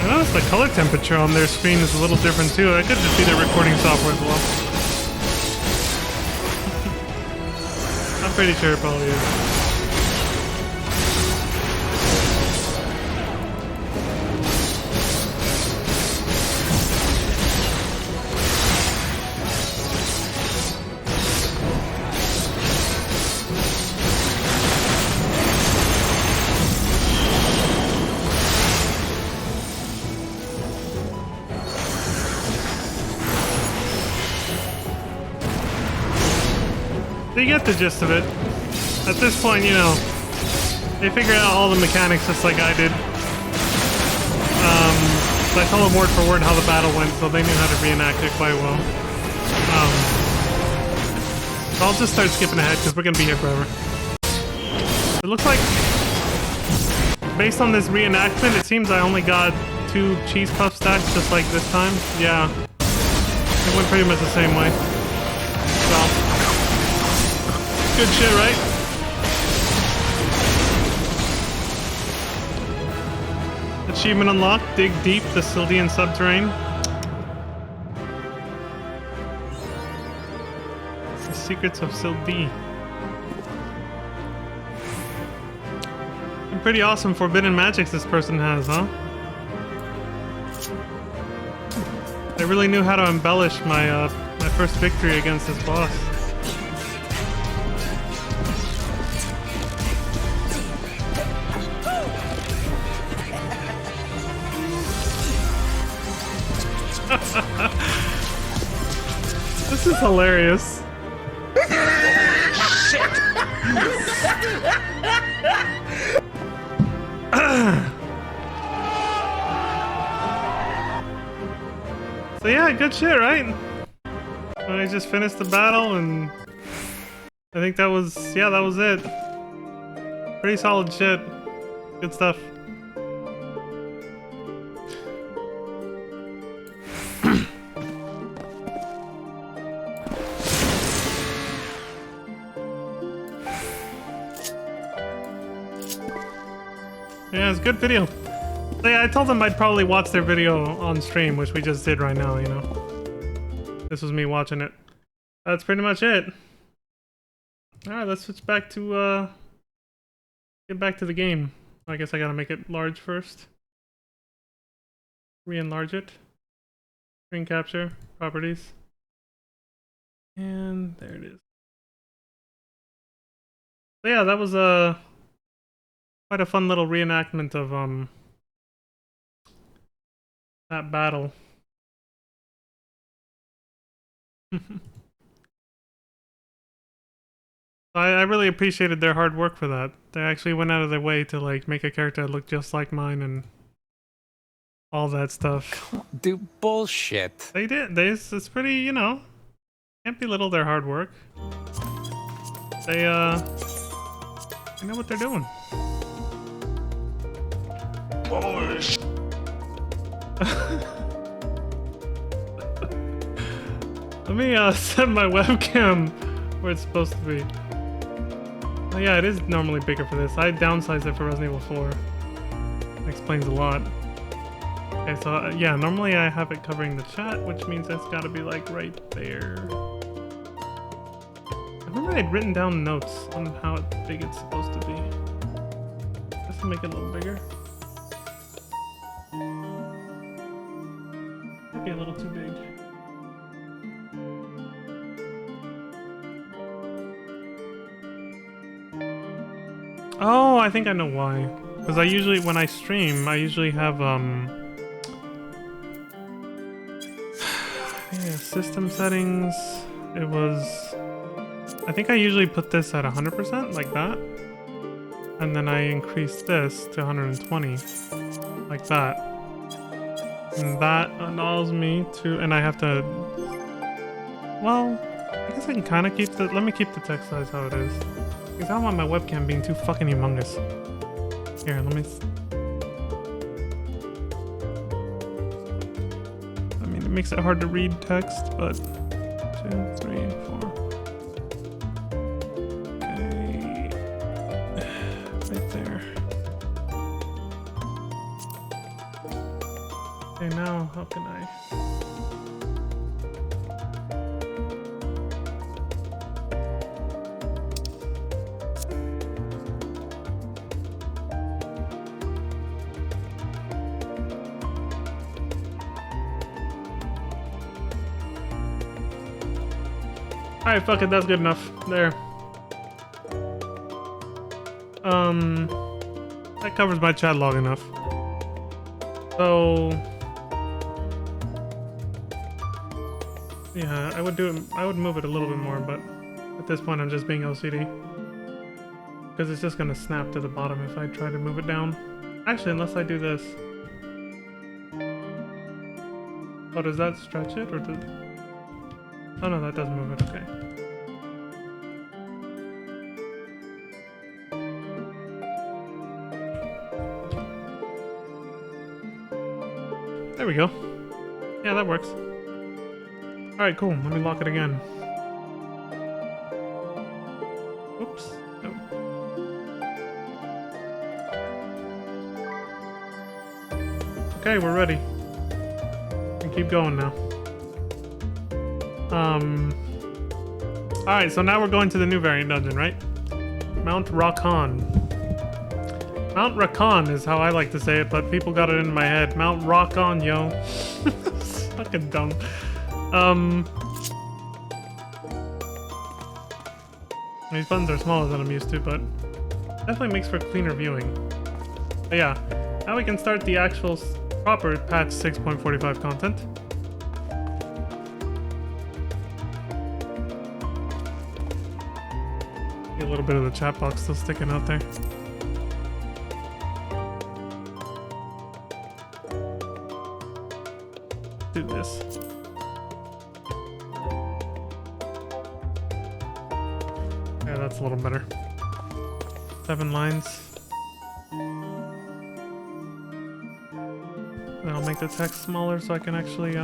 I noticed the color temperature on their screen is a little different too. That could just be their recording software as well. I'm pretty sure it probably is. So you get the gist of it. At this point, you know, they figured out all the mechanics just like I did. So I told them word for word how the battle went, so they knew how to reenact it quite well. So I'll just start skipping ahead because we're gonna be here forever. It looks like, based on this reenactment, it seems I only got 2 cheese puff stacks just like this time. Yeah, it went pretty much the same way. So, good shit, right? Achievement unlocked, dig deep, the Sildian subterrane. The secrets of Sildi. Some pretty awesome forbidden magics this person has, huh? They really knew how to embellish my my first victory against this boss. This is hilarious. So yeah, good shit, right? I just finished the battle and I think that was, yeah, that was it. Pretty solid shit. Good stuff. Yeah, it's a good video. So yeah, I told them I'd probably watch their video on stream, which we just did right now, you know. This was me watching it. That's pretty much it. Alright, let's switch back to, get back to the game. I guess I gotta make it large first. Re-enlarge it. Screen capture, properties. And there it is. So yeah, that was, quite a fun little reenactment of, that battle. I really appreciated their hard work for that. They actually went out of their way to like make a character that looked just like mine and all that stuff. Do bullshit. They did. It's pretty, you know, can't belittle their hard work. They know what they're doing. Bullshit. Let me set my webcam where it's supposed to be. Oh yeah, it is normally bigger for this. I downsized it for Resident Evil 4. That explains a lot. Okay, so yeah, normally I have it covering the chat, which means that's gotta be like right there. I remember I'd written down notes on how big it's supposed to be. Just to make it a little bigger. Might be a little too big. Oh, I think I know why. Because I usually, when I stream, I usually have, yeah, system settings. It was, I think I usually put this at 100%, like that. And then I increase this to 120, like that. And that allows me to, and I have to, well, I guess I can kind of keep the, let me keep the text size how it is. Because I don't want my webcam being too fucking humongous. Here, let me... I mean, it makes it hard to read text, but... 2, 3, 4... Okay... Right there. Okay, now, how can I... Alright, fuck it, that's good enough. There. That covers my chat long enough. So... yeah, I would move it a little bit more, but... At this point, I'm just being OCD. Because it's just gonna snap to the bottom if I try to move it down. Actually, unless I do this. Oh, does that stretch it, or does... Oh no, that does move it, okay. There we go. Yeah, that works. Alright, cool. Let me lock it again. Oops. No. Okay, we're ready. We can keep going now. Alright, so now we're going to the new variant dungeon, right? Mount Rakon. Mount Rakon is how I like to say it, but people got it in my head. Mount Rakon, yo. It's fucking dumb. These buttons are smaller than I'm used to, but definitely makes for cleaner viewing. But yeah, now we can start the actual proper patch 6.45 content. A little bit of the chat box still sticking out there. Do this. Yeah, that's a little better. 7 lines. And I'll make the text smaller so I can actually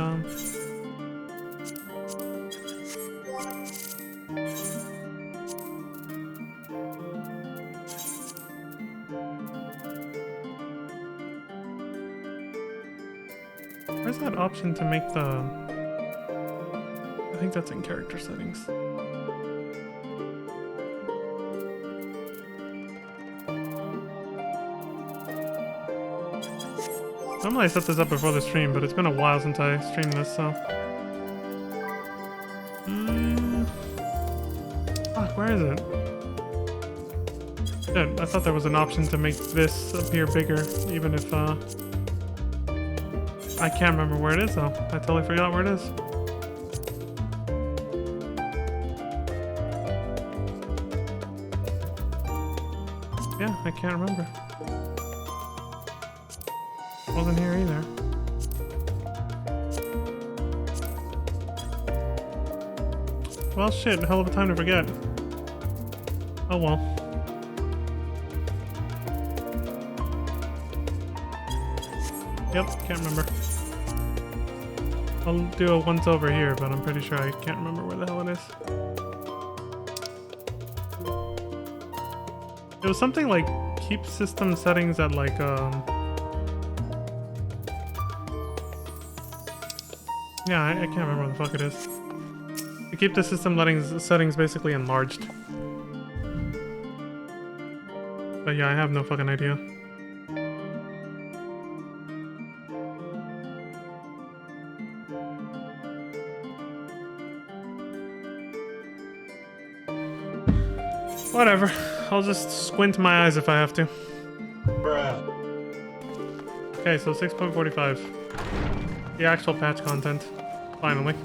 where's that option to make the... I think that's in character settings. Normally I set this up before the stream, but it's been a while since I streamed this, so... Fuck, where is it? Shit, I thought there was an option to make this appear bigger, even if, I can't remember where it is, though. I totally forgot where it is. Yeah, I can't remember. Wasn't here either. Well, shit, hell of a time to forget. Oh well. Yep, can't remember. I'll do it once over here, but I'm pretty sure I can't remember where the hell it is. It was something like keep system settings at like yeah, I can't remember what the fuck it is. To keep the system settings basically enlarged. But yeah, I have no fucking idea. Whatever. I'll just squint my eyes if I have to. Bruh. Okay, so 6.45. The actual patch content. Finally.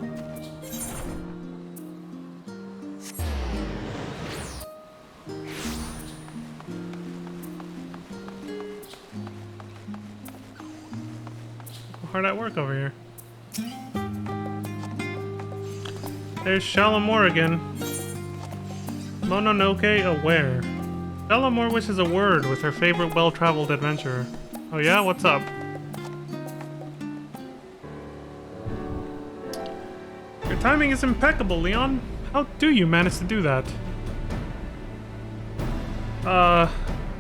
Hard at work over here. There's Shalamore again. Mononoke aware. Shalamore wishes a word with her favorite well-traveled adventurer. Oh yeah? What's up? Your timing is impeccable, Leon. How do you manage to do that?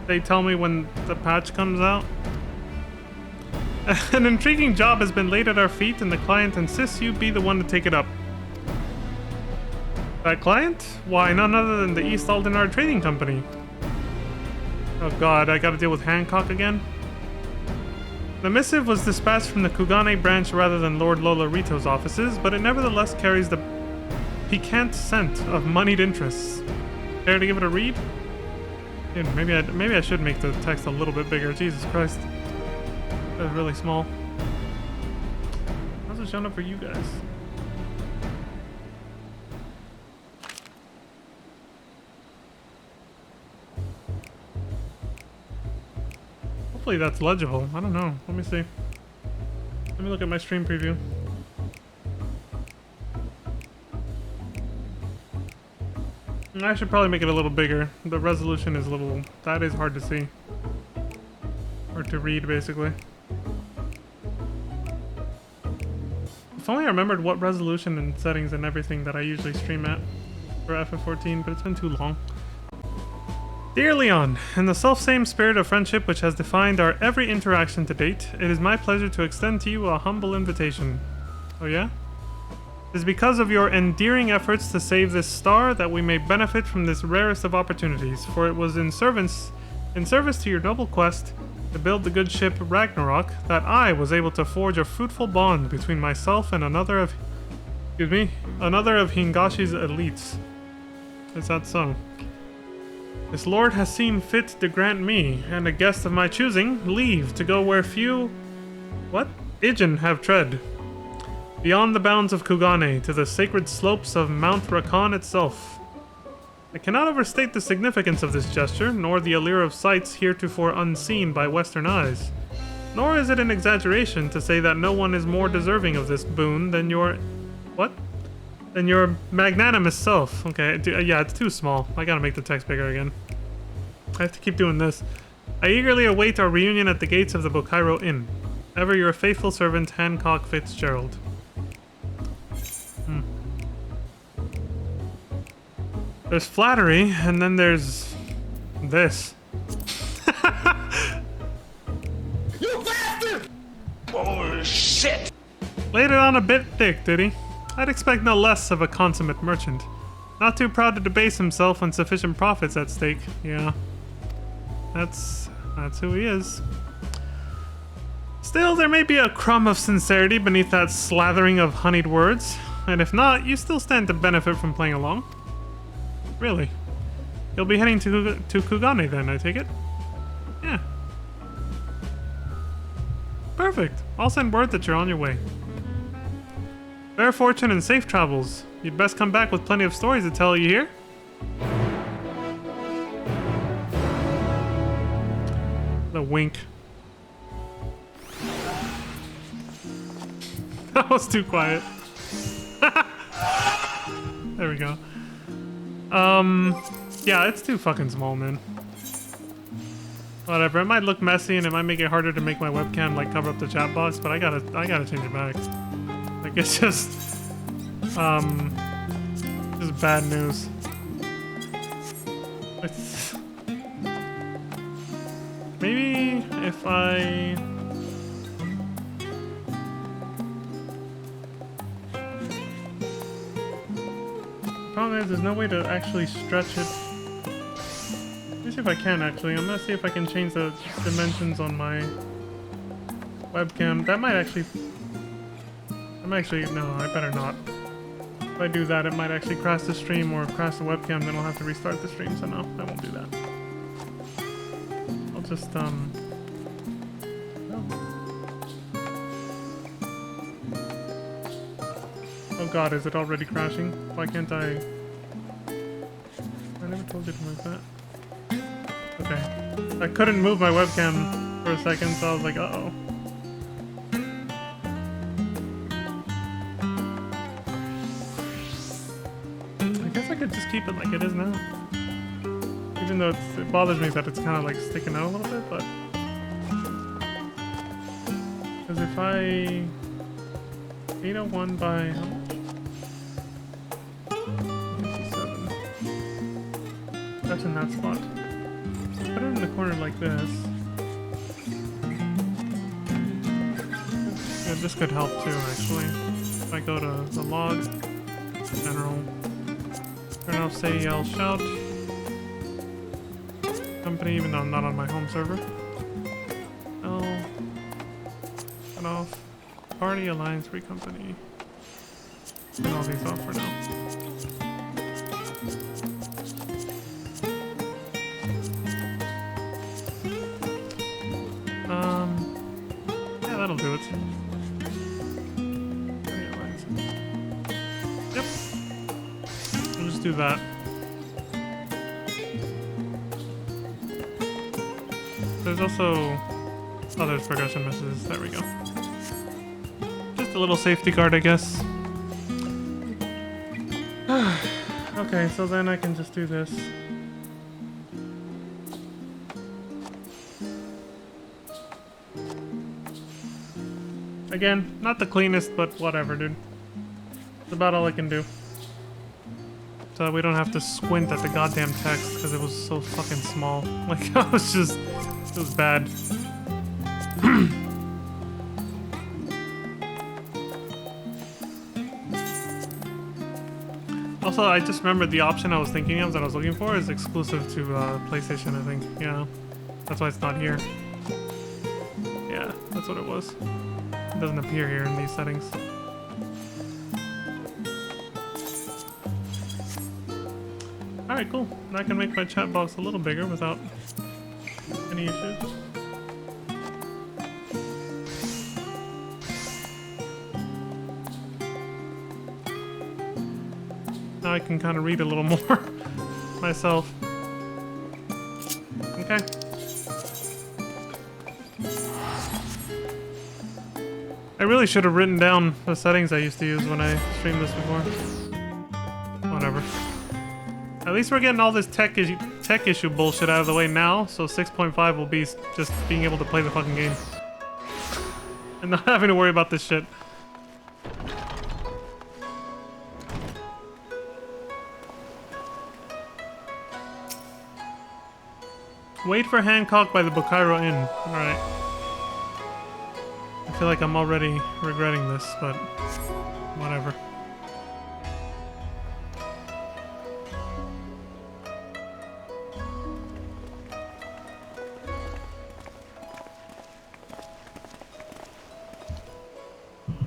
They tell me when the patch comes out. An intriguing job has been laid at our feet and the client insists you be the one to take it up. That client? Why, none other than the East Aldenard Trading Company. Oh god, I gotta deal with Hancock again? The missive was dispatched from the Kugane branch rather than Lord Lola Rito's offices, but it nevertheless carries the piquant scent of moneyed interests. Care to give it a read? Dude, maybe I should make the text a little bit bigger. Jesus Christ. That's really small. How's it showing up for you guys? Hopefully that's legible. I don't know. Let me see. Let me look at my stream preview. I should probably make it a little bigger. The resolution is a little... That is hard to see. Or to read, basically. If only I remembered what resolution and settings and everything that I usually stream at for FF14, but it's been too long. Dear Leon, in the self-same spirit of friendship which has defined our every interaction to date, it is my pleasure to extend to you a humble invitation. Oh yeah? It is because of your endearing efforts to save this star that we may benefit from this rarest of opportunities, for it was in service to your noble quest to build the good ship Ragnarok that I was able to forge a fruitful bond between myself and another of Hingashi's elites. Is that so? This lord has seen fit to grant me, and a guest of my choosing, leave to go where few... Ijin have tread. Beyond the bounds of Kugane, to the sacred slopes of Mount Rakan itself. I cannot overstate the significance of this gesture, nor the allure of sights heretofore unseen by Western eyes. Nor is it an exaggeration to say that no one is more deserving of this boon than your... Than your magnanimous self. Okay, yeah, it's too small. I gotta make the text bigger again. I have to keep doing this. I eagerly await our reunion at the gates of the Bokairo Inn. Ever your faithful servant, Hancock Fitzgerald. There's flattery, and then there's... this. You bastard! Bullshit! Laid it on a bit thick, did he? I'd expect no less of a consummate merchant. Not too proud to debase himself when sufficient profits at stake. Yeah. That's who he is. Still, there may be a crumb of sincerity beneath that slathering of honeyed words. And if not, you still stand to benefit from playing along. Really? You'll be heading to Kugane then, I take it? Yeah. Perfect. I'll send word that you're on your way. Fair fortune and safe travels. You'd best come back with plenty of stories to tell, you hear? The wink. That was too quiet. There we go. Yeah, it's too fucking small, man. Whatever, it might look messy and it might make it harder to make my webcam like cover up the chat box, but I gotta change it back. Like, it's just bad news. Maybe if I... Problem is, there's no way to actually stretch it. Let me see if I can actually. I'm gonna see if I can change the dimensions on my webcam. That might actually... no, I better not. If I do that, it might actually crash the stream or crash the webcam, then I'll have to restart the stream, so no, I won't do that. I'll just, oh. Oh god, is it already crashing? Why can't I never told you to move that. Okay. I couldn't move my webcam for a second, so I was like, uh-oh. I guess I could just keep it like it is now. Even though it bothers me that it's kind of like sticking out a little bit, but... Because if I... 801 by... how much? 57. That's in that spot. Put it in the corner like this. Yeah, this could help too, actually. If I go to the log, general, turn off say, yell, shout, company, even though I'm not on my home server. I'll turn off party, alliance, free company. Turn all these off for now. Yeah, that'll do it. Yep. We'll just do that. There's also Oh, there's progression messages. There we go. Just a little safety guard, I guess. Okay, so then I can just do this. Again, not the cleanest, but whatever, dude. It's about all I can do. So we don't have to squint at the goddamn text because it was so fucking small. Like, I was just... It was bad. Also, I just remembered the option I was thinking of that I was looking for is exclusive to PlayStation, I think. Yeah. That's why it's not here. Yeah, that's what it was. It doesn't appear here in these settings. Alright, cool. Now I can make my chat box a little bigger without any issues. Now I can kind of read a little more myself. Okay. I really should have written down the settings I used to use when I streamed this before. Whatever. At least we're getting all this tech issue bullshit out of the way now, so 6.5 will be just being able to play the fucking game. And not having to worry about this shit. Wait for Hancock by the Bokairo Inn. Alright. I feel like I'm already regretting this, but whatever.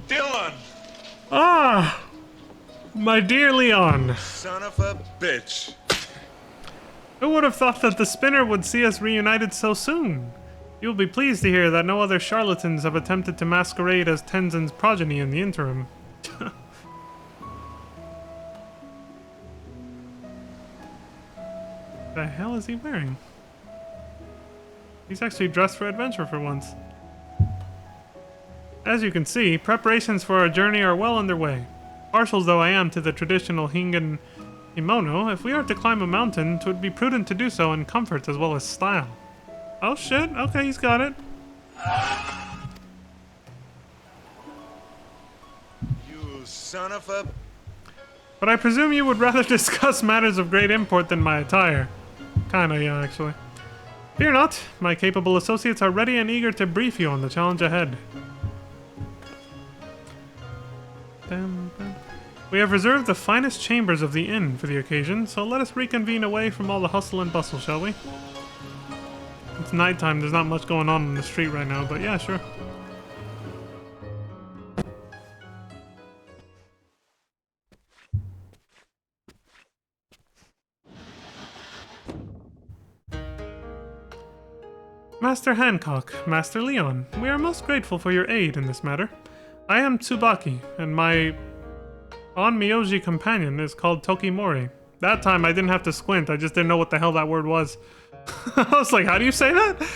Dylan! Ah! My dear Leon. Son of a bitch. Who would have thought that the spinner would see us reunited so soon? You will be pleased to hear that no other charlatans have attempted to masquerade as Tenzin's progeny in the interim. The hell is he wearing? He's actually dressed for adventure for once. As you can see, preparations for our journey are well underway. Partial though I am to the traditional Hingan kimono, if we are to climb a mountain, it would be prudent to do so in comfort as well as style. Oh shit, okay, he's got it. You son of a... But I presume you would rather discuss matters of great import than my attire. Kinda, yeah, actually. Fear not, my capable associates are ready and eager to brief you on the challenge ahead. We have reserved the finest chambers of the inn for the occasion, so let us reconvene away from all the hustle and bustle, shall we? It's nighttime, there's not much going on the street right now, but yeah, sure. Master Hancock, Master Leon, we are most grateful for your aid in this matter. I am Tsubaki, and my Onmyoji companion is called Tokimori. That time I didn't have to squint, I just didn't know what the hell that word was. I was like, how do you say that?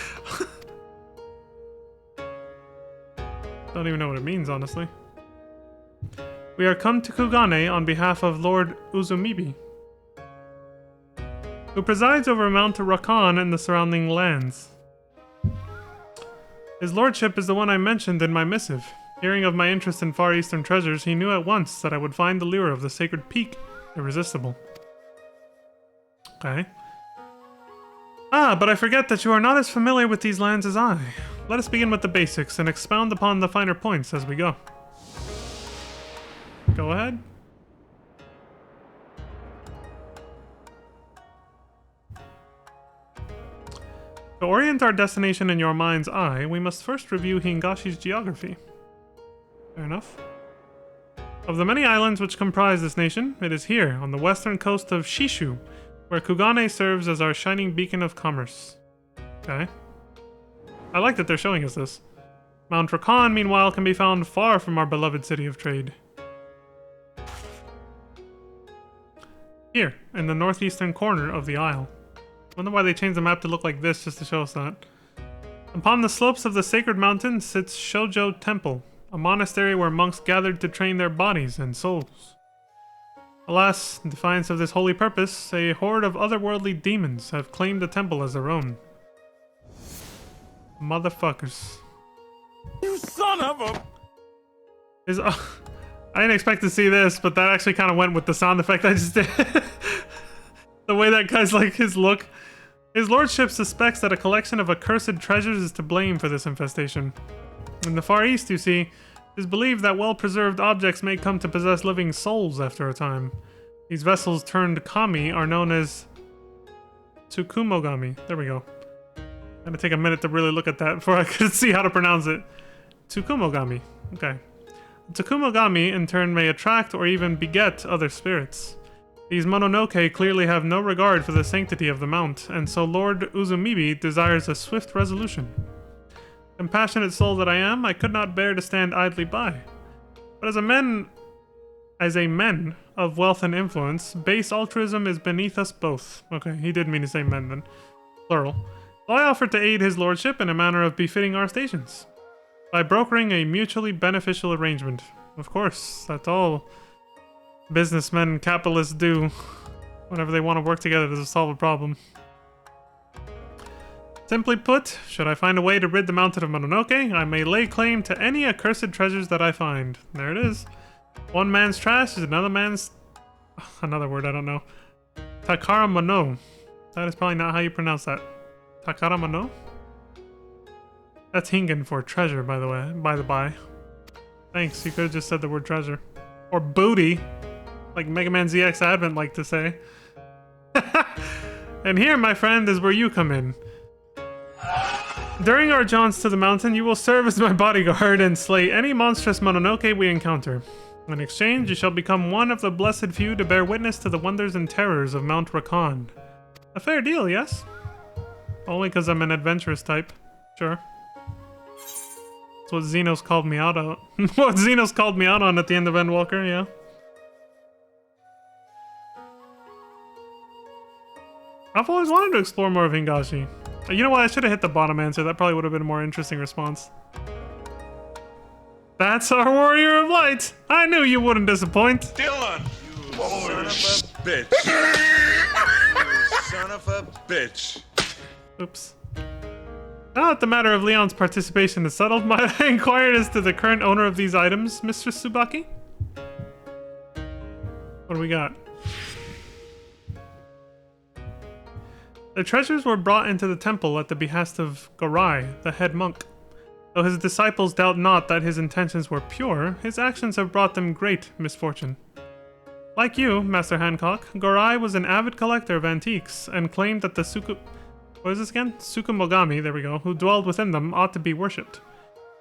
Don't even know what it means, honestly. We are come to Kugane on behalf of Lord Uzumibi, who presides over Mount Rakan and the surrounding lands. His lordship is the one I mentioned in my missive. Hearing of my interest in Far Eastern treasures, he knew at once that I would find the lure of the sacred peak irresistible. Okay. Ah, but I forget that you are not as familiar with these lands as I. Let us begin with the basics and expound upon the finer points as we go. Go ahead. To orient our destination in your mind's eye, we must first review Hingashi's geography. Fair enough. Of the many islands which comprise this nation, it is here, on the western coast of Shishu, where Kugane serves as our shining beacon of commerce. Okay. I like that they're showing us this. Mount Rakan, meanwhile, can be found far from our beloved city of trade. Here, in the northeastern corner of the isle. Wonder why they changed the map to look like this just to show us that. Upon the slopes of the sacred mountain sits Shoujo Temple, a monastery where monks gathered to train their bodies and souls. Alas, in defiance of this holy purpose, a horde of otherworldly demons have claimed the temple as their own. Motherfuckers. You son of a... I didn't expect to see this, but that actually kind of went with the sound effect I just did. The way that guy's like, his look. His lordship suspects that a collection of accursed treasures is to blame for this infestation. In the Far East, you see, it is believed that well-preserved objects may come to possess living souls after a time. These vessels turned kami are known as Tsukumogami. There we go. I'm gonna take a minute to really look at that before I could see how to pronounce it. Tsukumogami. Okay. Tsukumogami, in turn, may attract or even beget other spirits. These Mononoke clearly have no regard for the sanctity of the mount, and so Lord Uzumibi desires a swift resolution. Compassionate soul that I am, I could not bear to stand idly by. But as a man of wealth and influence, base altruism is beneath us both. Okay, he did mean to say men then. Plural. So I offered to aid his lordship in a manner of befitting our stations, by brokering a mutually beneficial arrangement. Of course, that's all businessmen and capitalists do whenever they want to work together to solve a problem. Simply put, should I find a way to rid the mountain of Mononoke, I may lay claim to any accursed treasures that I find. There it is. One man's trash is another man's... another word, I don't know. Takara Mono. That is probably not how you pronounce that. Takara Mono? That's Hingan for treasure, by the way. By the by. Thanks, you could have just said the word treasure. Or booty, like Mega Man ZX Advent like to say. And here, my friend, is where you come in. During our jaunts to the mountain, you will serve as my bodyguard and slay any monstrous Mononoke we encounter. In exchange, you shall become one of the blessed few to bear witness to the wonders and terrors of Mount Rakan. A fair deal, yes? Only because I'm an adventurous type. Sure. That's what Xenos called me out on. What Xenos called me out on at the end of Endwalker, yeah. I've always wanted to explore more of Hingashi. You know what? I should have hit the bottom answer. That probably would have been a more interesting response. That's our Warrior of Light! I knew you wouldn't disappoint! Dylan! You son of a bitch! You son of a bitch! Oops. Now that the matter of Leon's participation is settled, might I inquire as to the current owner of these items, Mistress Tsubaki? What do we got? The treasures were brought into the temple at the behest of Gorai, the head monk. Though his disciples doubt not that his intentions were pure, his actions have brought them great misfortune. Like you, Master Hancock, Gorai was an avid collector of antiques, and claimed that the Tsukumogami, there we go, who dwelled within them ought to be worshipped.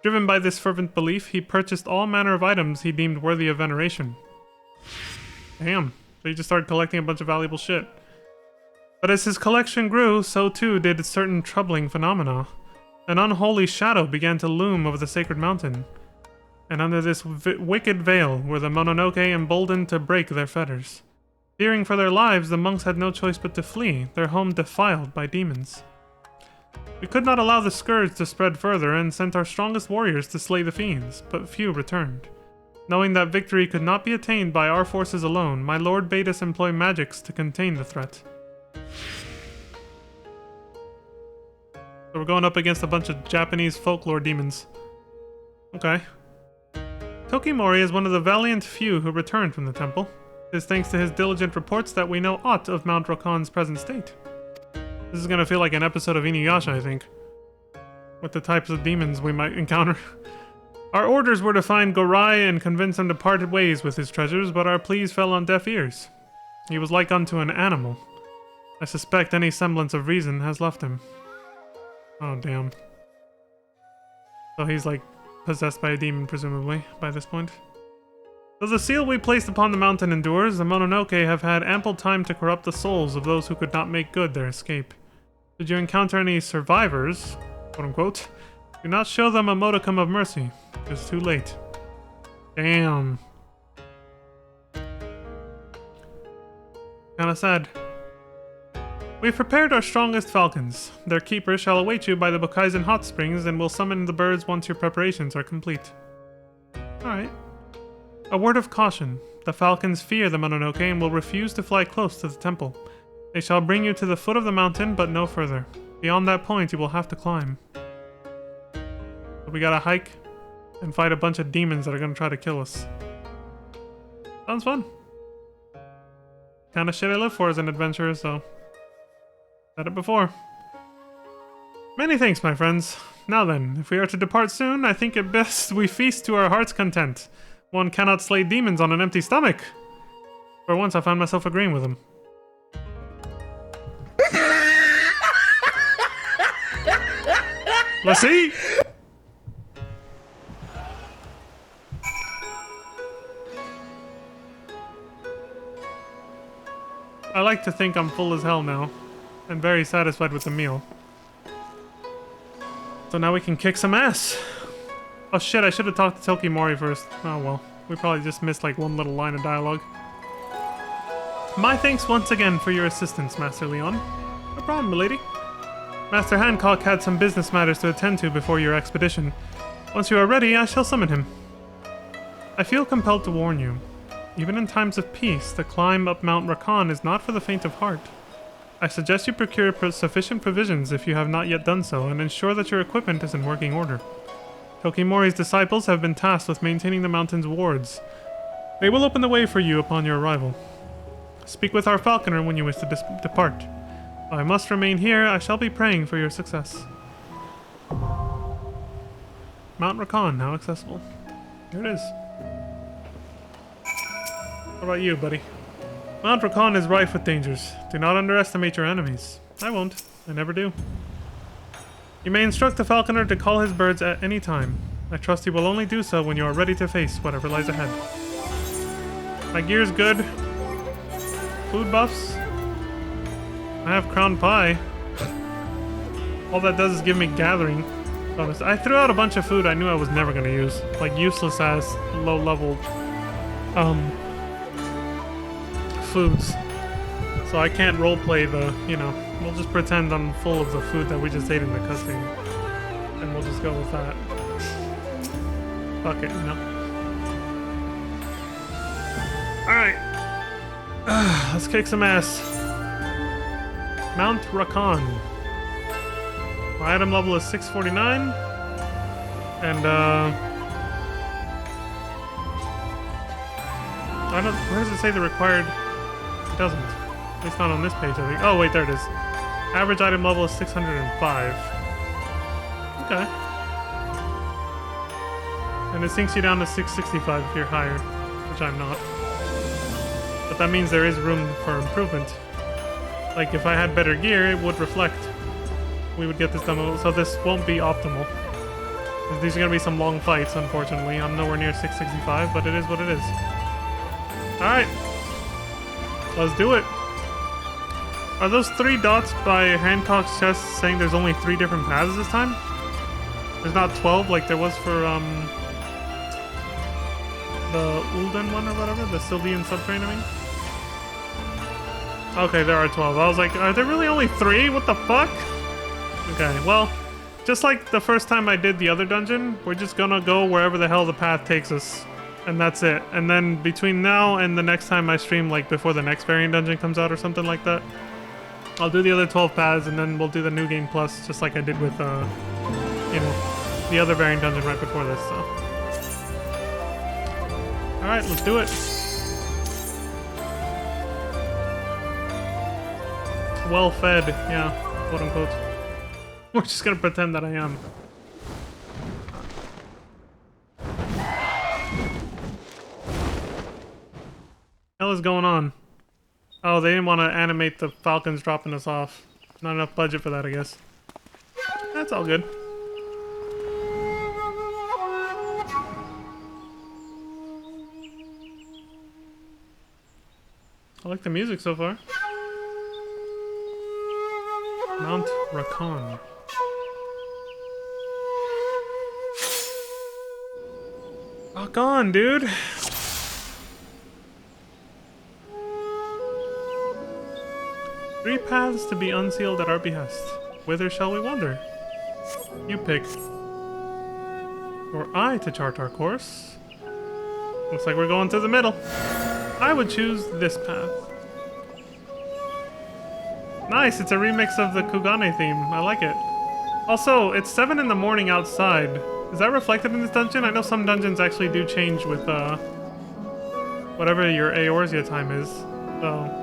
Driven by this fervent belief, he purchased all manner of items he deemed worthy of veneration. Damn, so he just started collecting a bunch of valuable shit. But as his collection grew, so too did certain troubling phenomena. An unholy shadow began to loom over the sacred mountain, and under this wicked veil were the Mononoke emboldened to break their fetters. Fearing for their lives, the monks had no choice but to flee, their home defiled by demons. We could not allow the scourge to spread further and sent our strongest warriors to slay the fiends, but few returned. Knowing that victory could not be attained by our forces alone, my lord bade us employ magics to contain the threat. So we're going up against a bunch of Japanese folklore demons. Okay. Tokimori is one of the valiant few who returned from the temple. It is thanks to his diligent reports that we know aught of Mount Rakan's present state. This is gonna feel like an episode of Inuyasha, I think, with the types of demons we might encounter. Our orders were to find Gorai and convince him to part ways with his treasures, but our pleas fell on deaf ears. He was like unto an animal. I suspect any semblance of reason has left him. Oh, damn. So he's like possessed by a demon, presumably, by this point. Though the seal we placed upon the mountain endures, the Mononoke have had ample time to corrupt the souls of those who could not make good their escape. Should you encounter any survivors, quote-unquote, do not show them a modicum of mercy. It's too late. Damn. Kinda sad. We've prepared our strongest falcons. Their keeper shall await you by the Bokaizen hot springs and will summon the birds once your preparations are complete. Alright. A word of caution. The falcons fear the Mononoke and will refuse to fly close to the temple. They shall bring you to the foot of the mountain, but no further. Beyond that point, you will have to climb. So we gotta hike and fight a bunch of demons that are gonna try to kill us. Sounds fun. Kinda shit I live for as an adventurer, so... Said it before. Many thanks, my friends. Now then, if we are to depart soon, I think it best we feast to our heart's content. One cannot slay demons on an empty stomach. For once, I found myself agreeing with him. Let's see. I like to think I'm full as hell now, and very satisfied with the meal. So now we can kick some ass. Oh shit, I should have talked to Tokimori first. Oh well, we probably just missed like one little line of dialogue. My thanks once again for your assistance, Master Leon. No problem, milady. Master Hancock had some business matters to attend to before your expedition. Once you are ready, I shall summon him. I feel compelled to warn you. Even in times of peace, the climb up Mount Rakan is not for the faint of heart. I suggest you procure sufficient provisions if you have not yet done so, and ensure that your equipment is in working order. Tokimori's disciples have been tasked with maintaining the mountain's wards. They will open the way for you upon your arrival. Speak with our falconer when you wish to depart. While I must remain here, I shall be praying for your success. Mount Rakan, now accessible. Here it is. What about you, buddy? Mount Rakan is rife with dangers. Do not underestimate your enemies. I won't. I never do. You may instruct the falconer to call his birds at any time. I trust he will only do so when you are ready to face whatever lies ahead. My gear's good. Food buffs. I have crown pie. All that does is give me gathering bonus. I threw out a bunch of food I knew I was never going to use. Like useless ass, low level foods. So I can't roleplay the, you know, we'll just pretend I'm full of the food that we just ate in the cutscene. And we'll just go with that. Fuck it, you know. Alright. Let's kick some ass. Mount Rakan. My item level is 649. And I don't, where does it say the required? It doesn't. At least not on this page, I think. Oh, wait, there it is. Average item level is 605. Okay. And it sinks you down to 665 if you're higher, which I'm not. But that means there is room for improvement. Like, if I had better gear, it would reflect. We would get this done, so this won't be optimal. These are going to be some long fights, unfortunately. I'm nowhere near 665, but it is what it is. Alright. Let's do it. Are those 3 dots by Hancock's chest saying there's only 3 different paths this time? There's not 12 like there was for, the Ulden one or whatever? The Sylvian subterranean, I mean? Okay, there are 12. I was like, are there really only 3? What the fuck? Okay, well, just like the first time I did the other dungeon, we're just gonna go wherever the hell the path takes us. And that's it. And then between now and the next time I stream, like before the next variant dungeon comes out or something like that, I'll do the other 12 paths and then we'll do the New Game Plus just like I did with, you know, the other variant dungeon right before this, so. Alright, let's do it. Well fed, yeah, quote unquote. We're just gonna pretend that I am. What is going on? Oh, they didn't want to animate the falcons dropping us off. Not enough budget for that, I guess. That's all good. I like the music so far. Mount Rakan. Rock on, dude! 3 paths to be unsealed at our behest. Whither shall we wander? You pick. Or I to chart our course. Looks like we're going to the middle. I would choose this path. Nice, it's a remix of the Kugane theme. I like it. Also, it's 7 in the morning outside. Is that reflected in this dungeon? I know some dungeons actually do change with whatever your Eorzea time is. So,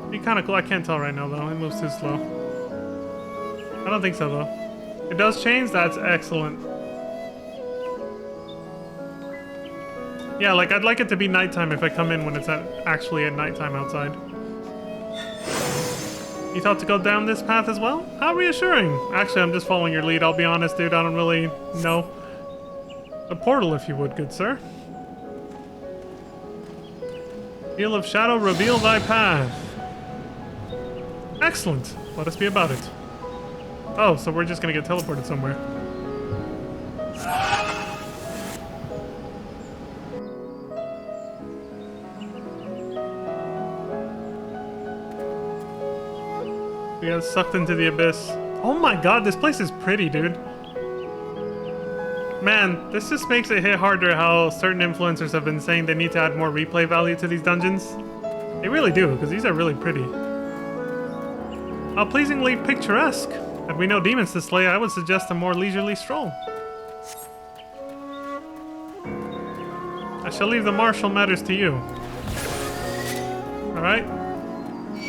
be kind of cool. I can't tell right now though. It moves too slow. I don't think so though. It does change. That's excellent. Yeah, like I'd like it to be nighttime if I come in when it's actually at nighttime outside. You thought to go down this path as well? How reassuring. Actually, I'm just following your lead. I'll be honest, dude. I don't really know. A portal, if you would, good sir. Wheel of Shadow, reveal thy path. Excellent. Let us be about it. Oh, so we're just gonna get teleported somewhere. We got sucked into the abyss. Oh my god, this place is pretty, dude. Man, this just makes it hit harder how certain influencers have been saying they need to add more replay value to these dungeons. They really do, because these are really pretty. How pleasingly picturesque. Had we no demons to slay, I would suggest a more leisurely stroll. I shall leave the martial matters to you. Alright.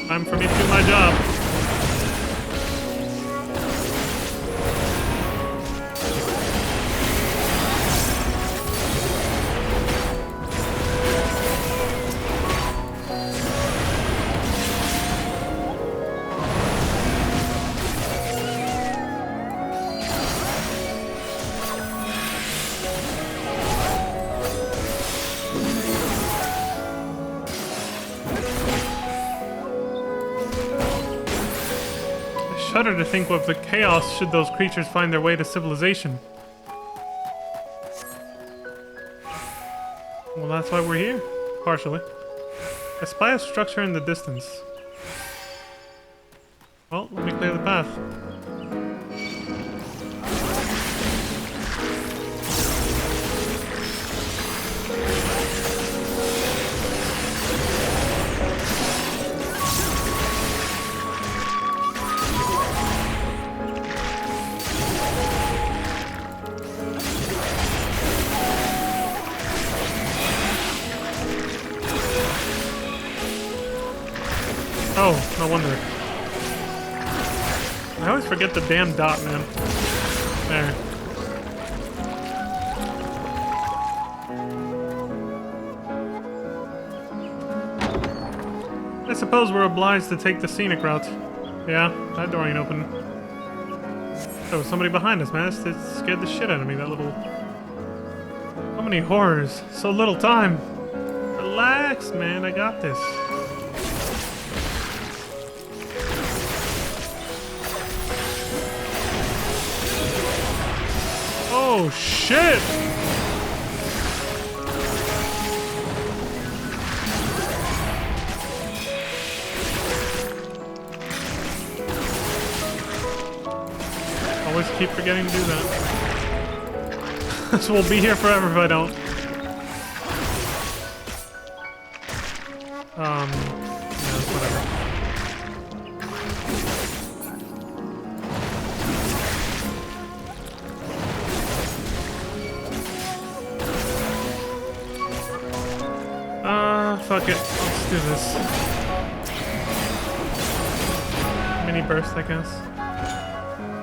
Time for me to do my job. I shudder to think of the chaos should those creatures find their way to civilization. Well, that's why we're here. Partially. I spy a structure in the distance. Well, let me clear the path. Oh, no wonder. I always forget the damn dot, man. There. I suppose we're obliged to take the scenic route. Yeah, that door ain't open. There was somebody behind us, man. It scared the shit out of me, that little... So many horrors. So little time. Relax, man. I got this. Oh, shit! Always keep forgetting to do that. So we'll be here forever if I don't. Yeah, whatever. Fuck it. Let's do this. Mini burst, I guess.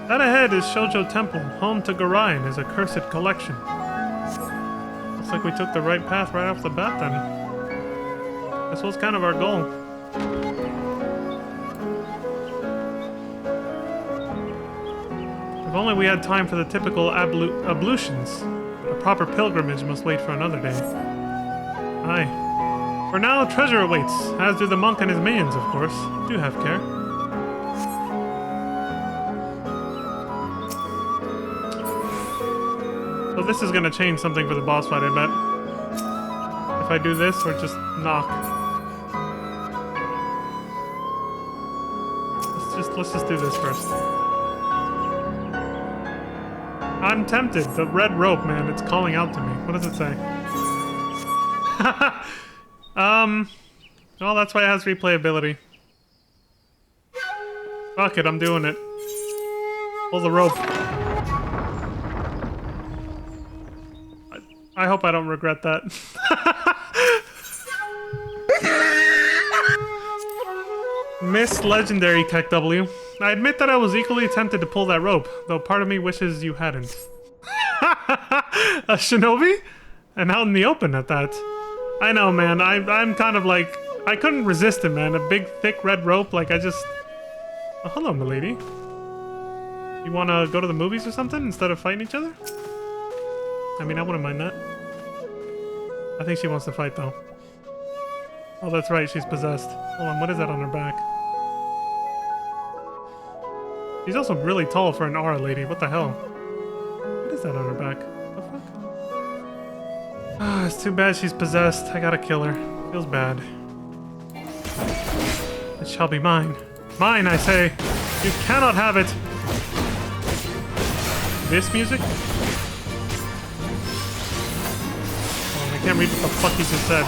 That ahead is Shoujo Temple, home to Garayan, is a cursed collection. Looks like we took the right path right off the bat then. This was kind of our goal. If only we had time for the typical ablutions. A proper pilgrimage must wait for another day. Aye. For now, treasure awaits, as do the monk and his minions, of course. Do have care. So this is gonna change something for the boss fight, I bet. If I do this, or just knock. let's just do this first. I'm tempted. The red rope, man, it's calling out to me. What does it say? Well, that's why it has replayability. Fuck it, I'm doing it. Pull the rope. I hope I don't regret that. Miss Legendary Keck W. I admit that I was equally tempted to pull that rope, though part of me wishes you hadn't. A shinobi? And out in the open at that. I know, man. I'm kind of like... I couldn't resist it, man. A big, thick red rope, like I just... Oh, hello, milady. You wanna go to the movies or something instead of fighting each other? I mean, I wouldn't mind that. I think she wants to fight, though. Oh, that's right. She's possessed. Hold on. What is that on her back? She's also really tall for an aura lady. What the hell? What is that on her back? The fuck? Ah, it's too bad she's possessed. I gotta kill her. Feels bad. It shall be mine. Mine, I say. You cannot have it. This music? Oh, I can't read what the fuck he just said.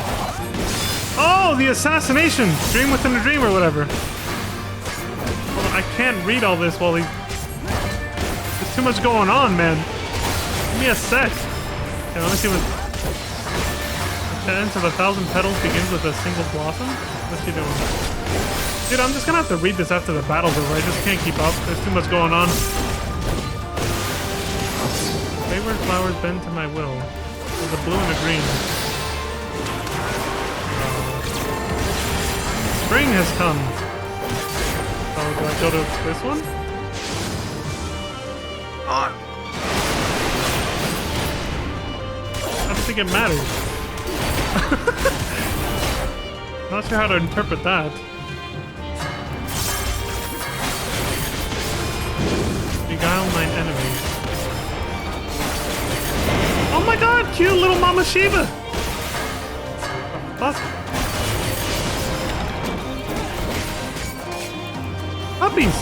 Oh, the assassination! Dream within a dream or whatever. Hold on, I can't read all this while he... There's too much going on, man. Give me a sec. Okay, let me see what... The chance of 1,000 petals begins with a single blossom? What's she doing? Dude, I'm just gonna have to read this after the battle's over. I just can't keep up. There's too much going on. Favorite flowers bend to my will. There's a blue and a green. Spring has come. Oh, do I go to this one? On. I don't think it matters. Not sure how to interpret that. Beguile mine enemies. Oh my god, cute little Mama Shiva! Fuck. Puppies!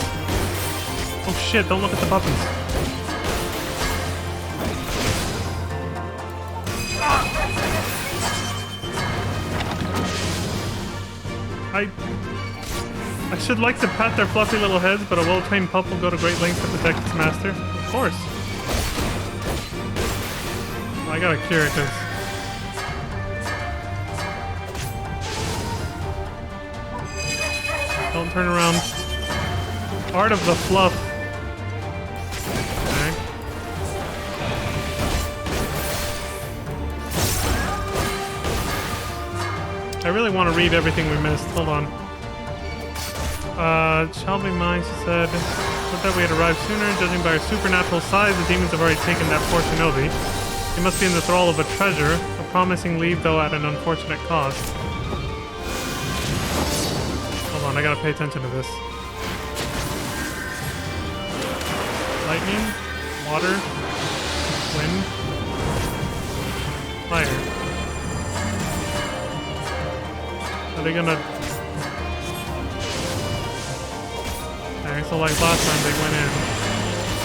Oh shit, don't look at the puppies. I should like to pat their fluffy little heads, but a well-trained pup will go to great lengths to protect its master. Of course. I gotta cure it, because... Don't turn around. Art of the fluff. Okay. I really want to read everything we missed. Hold on. Shall be mine, she said. But that we had arrived sooner. Judging by her supernatural size, the demons have already taken that poor shinobi. He must be in the thrall of a treasure. A promising lead, though at an unfortunate cost. Hold on, I gotta pay attention to this. Lightning, water, wind, fire. Are they gonna... Okay, so like last time they went in.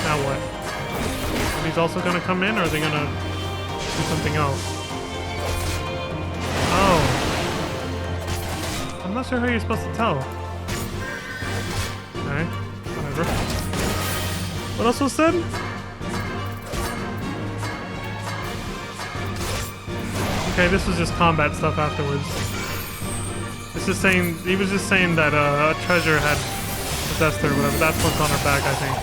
Now what? Are these also gonna come in, or are they gonna do something else? Oh. I'm not sure how you're supposed to tell. Okay, whatever. What else was said? Okay, this was just combat stuff afterwards. It's just saying, he was just saying that a treasure had possessed her or whatever. That's what's on her back, I think.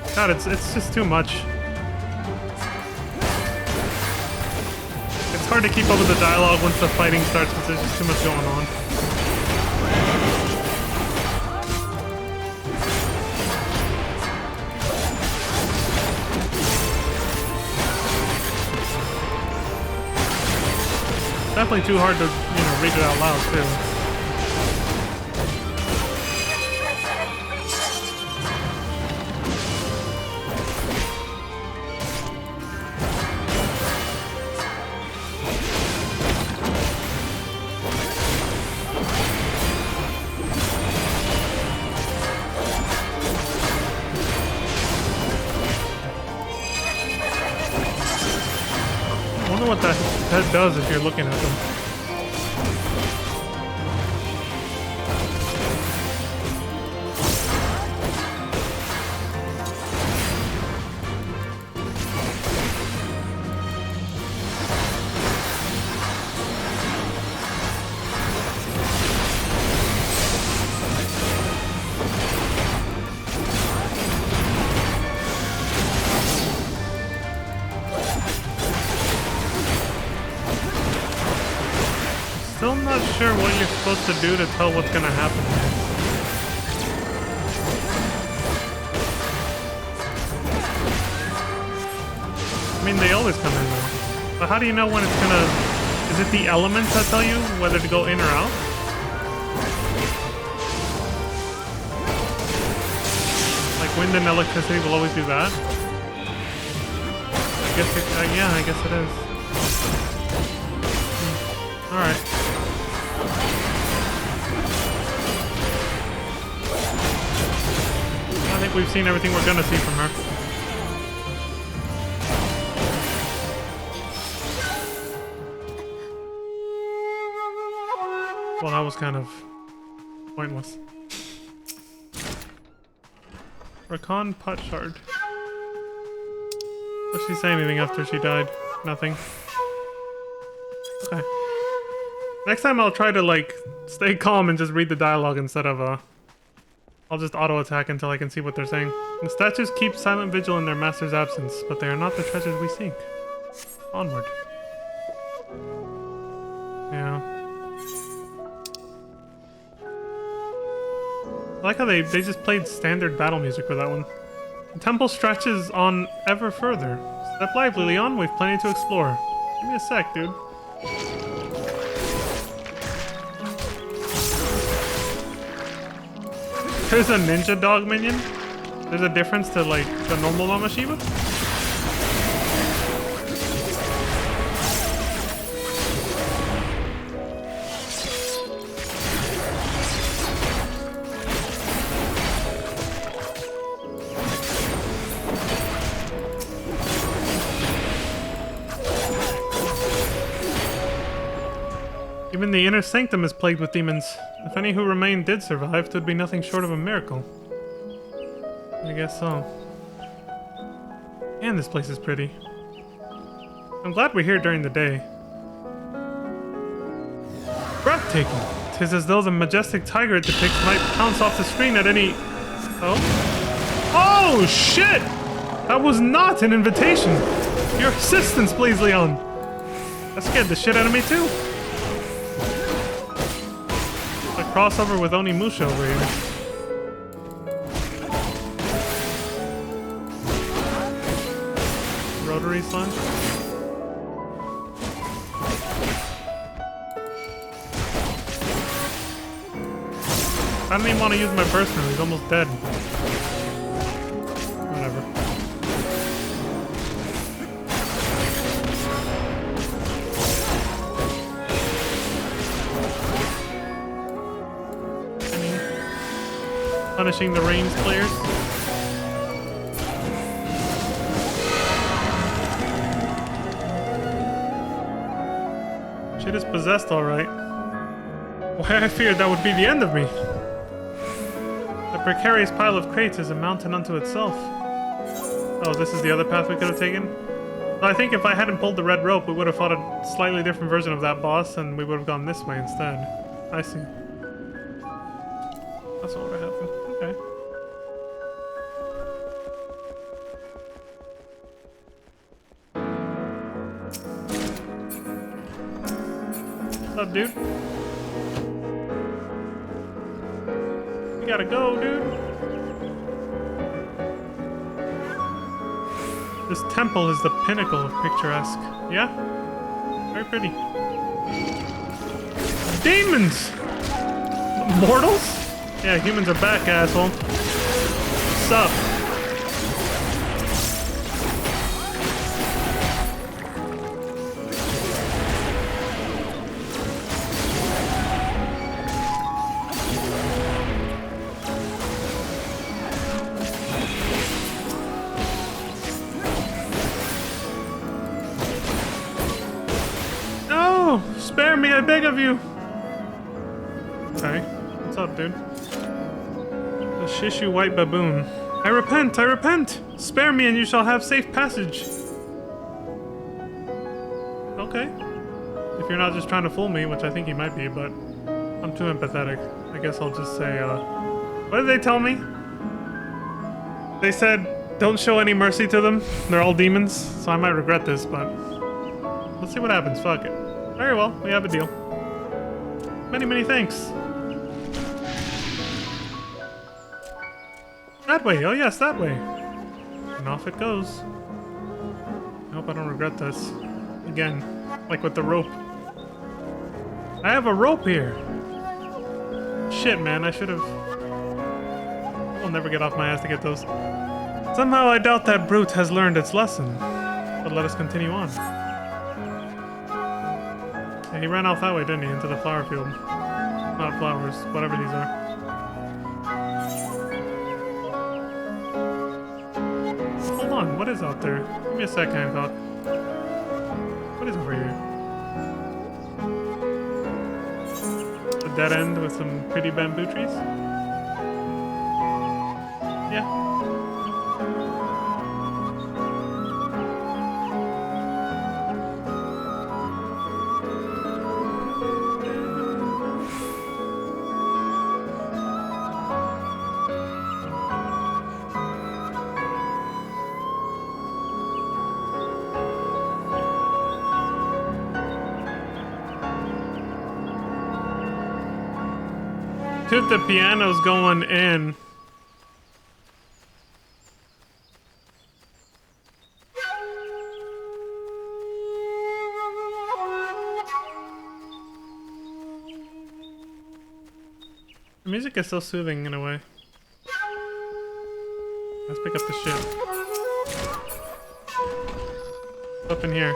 Okay. God, it's just too much. It's hard to keep up with the dialogue once the fighting starts because there's just too much going on. Definitely too hard to, read it out loud, too. that does if you're looking at them. Still not sure what you're supposed to do to tell what's gonna happen. I mean, they always come in though. But how do you know when it's gonna... Is it the elements that tell you whether to go in or out? Like wind and electricity will always do that? I guess it, yeah, I guess it is. Alright. I think we've seen everything we're gonna see from her. Well, that was kind of pointless. Rakan Pot Shard. Did she say anything after she died? Nothing. Okay. Next time I'll try to, like, stay calm and just read the dialogue instead of, I'll just auto-attack until I can see what they're saying. The statues keep silent vigil in their master's absence, but they are not the treasures we seek. Onward. Yeah. I like how they just played standard battle music for that one. The temple stretches on ever further. Step lively, Leon. We've plenty to explore. Give me a sec, dude. There's a ninja dog minion? There's a difference to, like, the normal Mama Shiva? Even the inner sanctum is plagued with demons. If any who remain did survive, it would be nothing short of a miracle. I guess so. And this place is pretty. I'm glad we're here during the day. Breathtaking! 'Tis as though the majestic tiger it depicts might pounce off the screen at any... Oh? Oh, shit! That was not an invitation! Your assistance, please, Leon! That scared the shit out of me, too. Crossover with Onimusha over here. Rotary slunge. I don't even want to use my burst now, he's almost dead. Whatever. Punishing the range players. Shit is possessed, alright. Why, I feared that would be the end of me. The precarious pile of crates is a mountain unto itself. Oh, this is the other path we could have taken? So I think if I hadn't pulled the red rope, we would have fought a slightly different version of that boss, and we would have gone this way instead. I see. That's what would have happened. Okay. What's up, dude? We gotta go, dude. This temple is the pinnacle of picturesque. Yeah? Very pretty. Demons! Mortals? Yeah, humans are back, asshole. What's up? I beg of you. Okay. What's up, dude? The Shishu White Baboon. I repent, I repent! Spare me and you shall have safe passage. Okay. If you're not just trying to fool me, which I think you might be, but I'm too empathetic. I guess I'll just say, what did they tell me? They said, don't show any mercy to them. They're all demons, so I might regret this, but let's see what happens. Fuck it. Very well, we have a deal. Many, many thanks. That way, oh yes, that way. And off it goes. I hope I don't regret this. Again, like with the rope. I have a rope here. Shit, man, I should have... I'll never get off my ass to get those. Somehow I doubt that brute has learned its lesson. But let us continue on. Yeah, he ran off that way, didn't he? Into the flower field. Not flowers, whatever these are. Hold on, what is out there? Give me a sec, Hancock. What is over here? A dead end with some pretty bamboo trees? Yeah. Dude, the piano's going in. The music is so soothing in a way. Let's pick up the shit. Up in here.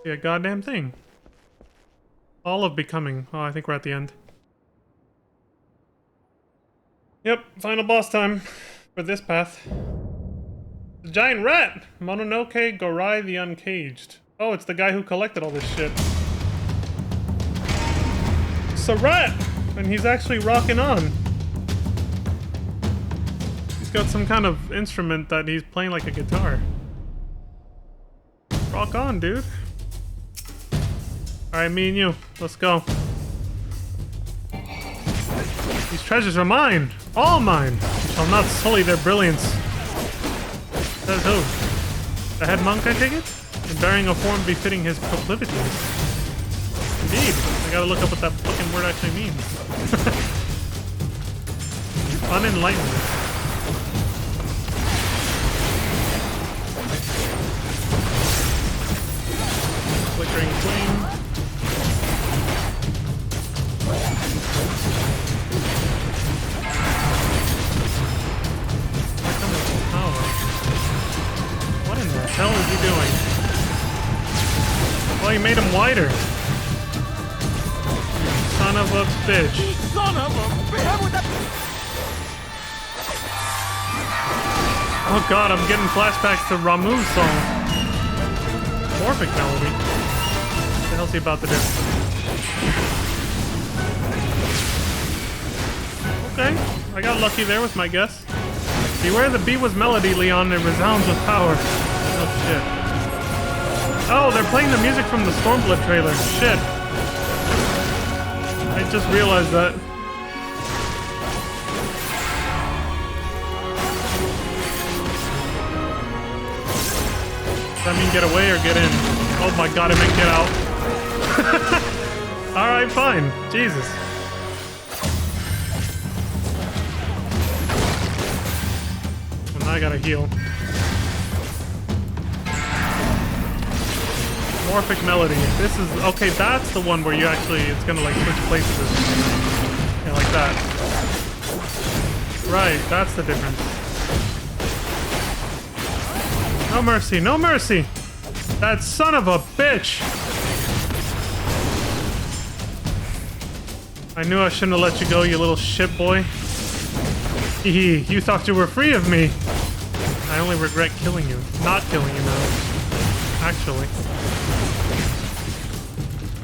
See a goddamn thing. All of becoming. Oh, I think we're at the end. Yep, final boss time for this path. The giant rat! Mononoke Gorai the Uncaged. Oh, it's the guy who collected all this shit. It's a rat! And he's actually rocking on. He's got some kind of instrument that he's playing like a guitar. Rock on, dude. Alright, me and you. Let's go. These treasures are mine! All mine! You shall not sully their brilliance. Says who? The head monk, I take it? And bearing a form befitting his proclivities. Indeed. I gotta look up what that fucking word actually means. Unenlightened. Flickering flame. What in the hell is he doing? Well, he made him wider. Son of a bitch. Son of a bitch! Oh god, I'm getting flashbacks to Ramu's song. Morphic melody. What the hell's he about to do? Okay, I got lucky there with my guess. Beware the Biwa's melody, Leon, it resounds with power. Oh shit. Oh, they're playing the music from the Stormblood trailer. Shit. I just realized that. Does that mean get away or get in? Oh my god, I meant get out. Alright, fine. Jesus. Well, now I gotta heal. Morphic melody. This is... Okay, that's the one where you actually... It's gonna like switch places. Yeah, like that. Right, that's the difference. No mercy, no mercy! That son of a bitch! I knew I shouldn't have let you go, you little shit boy. Hee, you thought you were free of me. I only regret killing you. Not killing you now. Actually.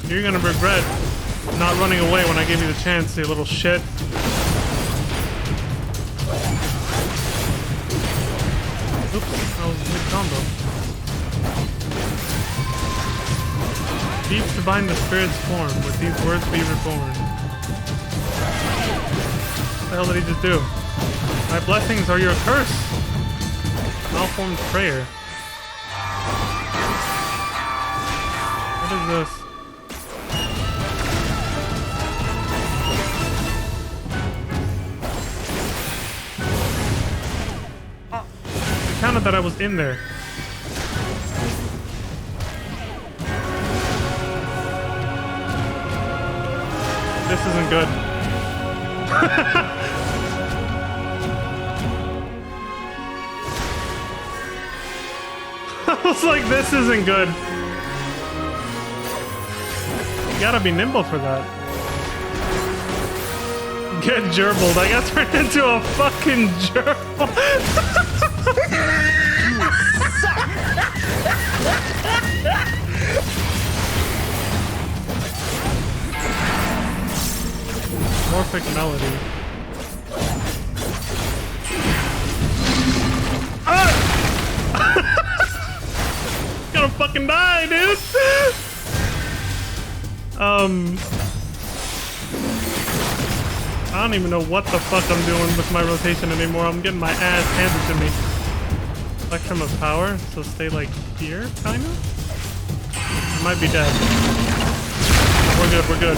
You're gonna regret not running away when I gave you the chance, you little shit. Oops, that was a good combo. Deep to bind the spirit's form, with these words be reborn. What the hell did he just do? My blessings are your curse! Malformed prayer. What is this? It counted that I was in there. This isn't good. I was like, this isn't good. You gotta be nimble for that. Get gerbled. I got turned into a fucking gerbil. Morphic melody. Ah! Gonna fucking die, dude. I don't even know what the fuck I'm doing with my rotation anymore. I'm getting my ass handed to me. Spectrum of power, so stay like here, kinda? I might be dead. We're good, we're good.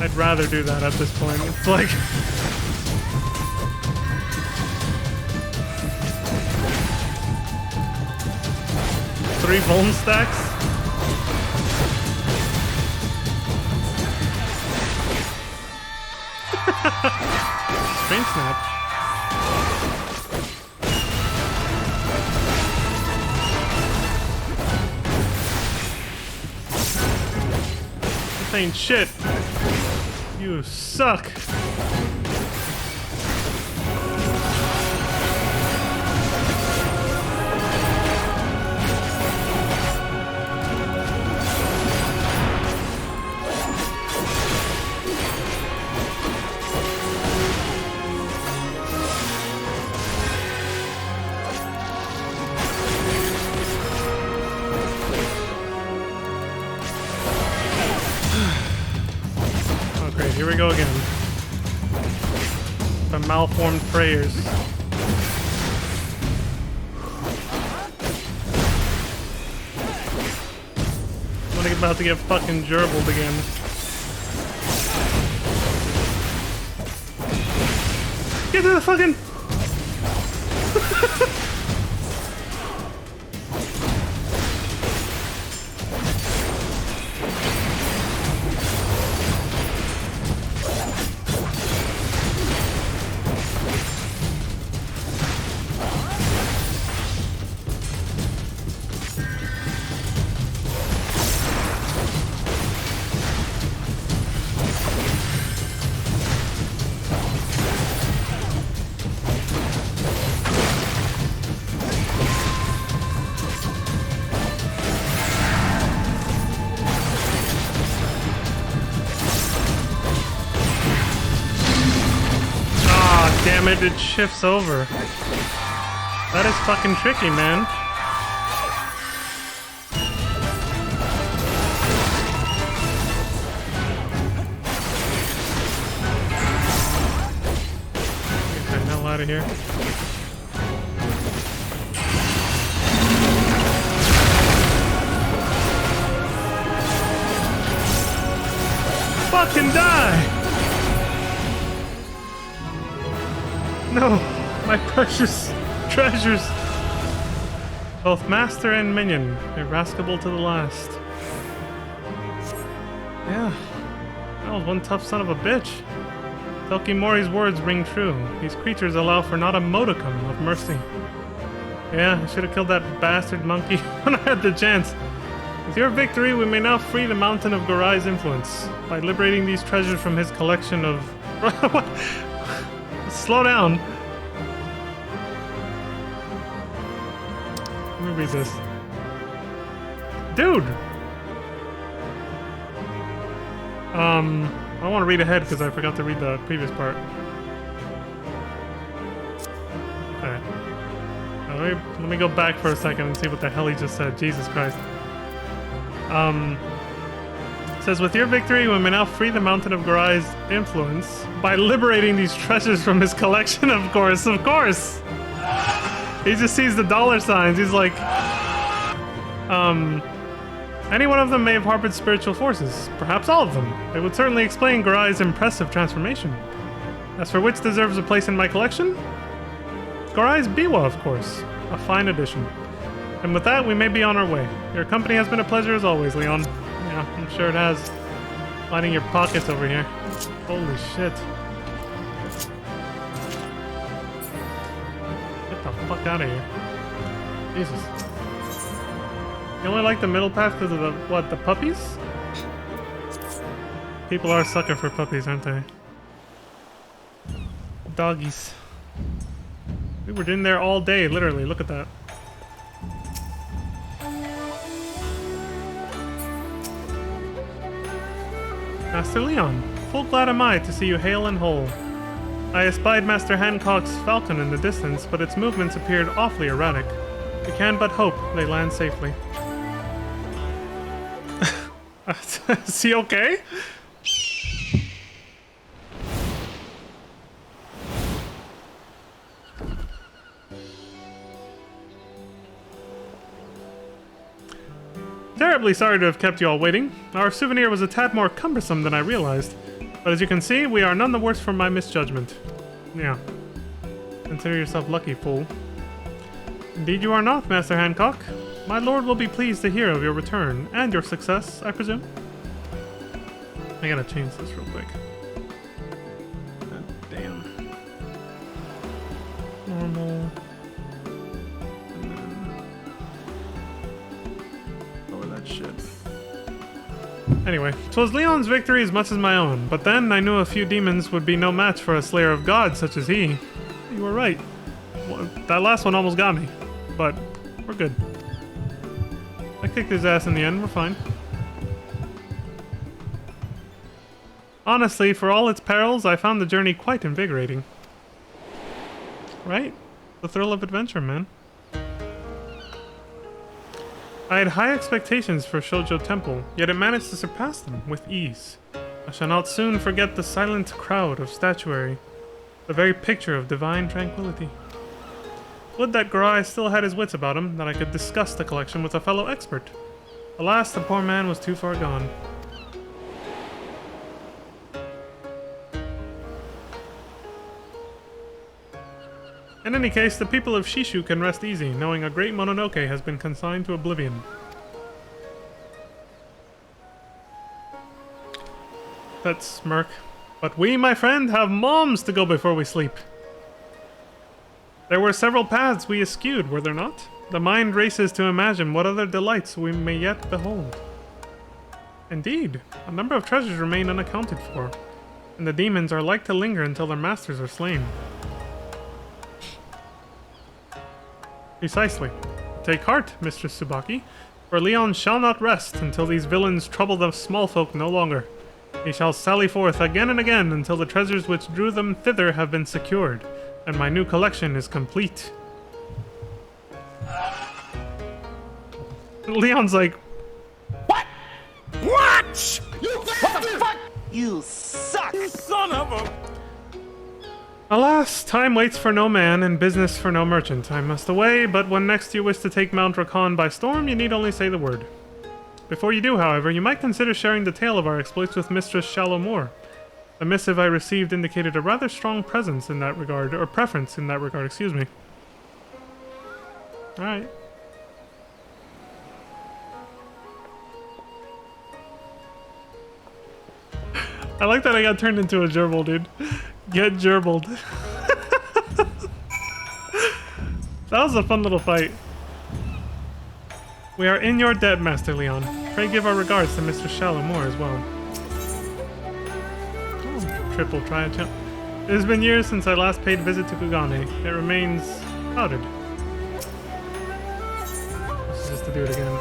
I'd rather do that at this point. It's like... 3 bone stacks? Strain snap. This ain't shit. You suck. Here we go again. The malformed prayers. I'm about to get fucking gerbled again. Get to the fucking... Damn it, it shifts over. That is fucking tricky, man. Get the hell out of here. Fucking die! No, my precious treasures. Both master and minion, irascible to the last. Yeah, that was one tough son of a bitch. Tokimori's words ring true. These creatures allow for not a modicum of mercy. Yeah, I should have killed that bastard monkey when I had the chance. With your victory, we may now free the mountain of Gorai's influence. By liberating these treasures from his collection of Slow down. Let me read this. Dude! I want to read ahead because I forgot to read the previous part. Okay. Now let me go back for a second and see what the hell he just said. Jesus Christ. It says, with your victory, we may now free the Mountain of Garai's influence by liberating these treasures from his collection, of course. Of course! He just sees the dollar signs. He's like, any one of them may have harbored spiritual forces. Perhaps all of them. It would certainly explain Garai's impressive transformation. As for which deserves a place in my collection? Garai's Biwa, of course. A fine addition. And with that, we may be on our way. Your company has been a pleasure as always, Leon. Yeah, I'm sure it has. Lining your pockets over here. Holy shit. Get the fuck out of here. Jesus. You only like the middle path because of the, what, the puppies? People are a sucker for puppies, aren't they? Doggies. We were in there all day, literally. Look at that. Master Leon, full glad am I to see you hale and whole. I espied Master Hancock's falcon in the distance, but its movements appeared awfully erratic. We can but hope they land safely. Is he okay? Terribly sorry to have kept you all waiting. Our souvenir was a tad more cumbersome than I realized. But as you can see, we are none the worse for my misjudgment. Yeah. Consider yourself lucky, fool. Indeed you are not, Master Hancock. My lord will be pleased to hear of your return, and your success, I presume. I gotta change this real quick. God damn. Normal. And then lower that shit. Anyway, 'twas Leon's victory as much as my own, but then I knew a few demons would be no match for a slayer of gods such as he. You were right. Well, that last one almost got me, but we're good. I kicked his ass in the end, we're fine. Honestly, for all its perils, I found the journey quite invigorating. Right? The thrill of adventure, man. I had high expectations for Shoujo Temple, yet it managed to surpass them with ease. I shall not soon forget the silent crowd of statuary, the very picture of divine tranquility. Would that Garai still had his wits about him, that I could discuss the collection with a fellow expert. Alas, the poor man was too far gone. In any case, the people of Shishu can rest easy, knowing a great Mononoke has been consigned to oblivion. That smirk. But we, my friend, have moms to go before we sleep. There were several paths we eschewed, were there not? The mind races to imagine what other delights we may yet behold. Indeed, a number of treasures remain unaccounted for, and the demons are like to linger until their masters are slain. Precisely. Take heart, Mistress Tsubaki, for Leon shall not rest until these villains trouble the small folk no longer. He shall sally forth again and again until the treasures which drew them thither have been secured, and my new collection is complete. Leon's like, What? What? What the fuck? You suck! You son of a... alas, time waits for no man, and business for no merchant. I must away, but when next you wish to take Mount Rakan by storm, you need only say the word. Before you do, however, you might consider sharing the tale of our exploits with Mistress Shalomore. The missive I received indicated a rather strong presence in that regard, or preference in that regard, excuse me. Alright. I like that I got turned into a gerbil, dude. Get gerbiled. That was a fun little fight. We are in your debt, Master Leon. Pray give our regards to Mr. Shalomore as well. Oh, triple try attempt. It has been years since I last paid a visit to Kugane. It remains crowded. This is just to do it again.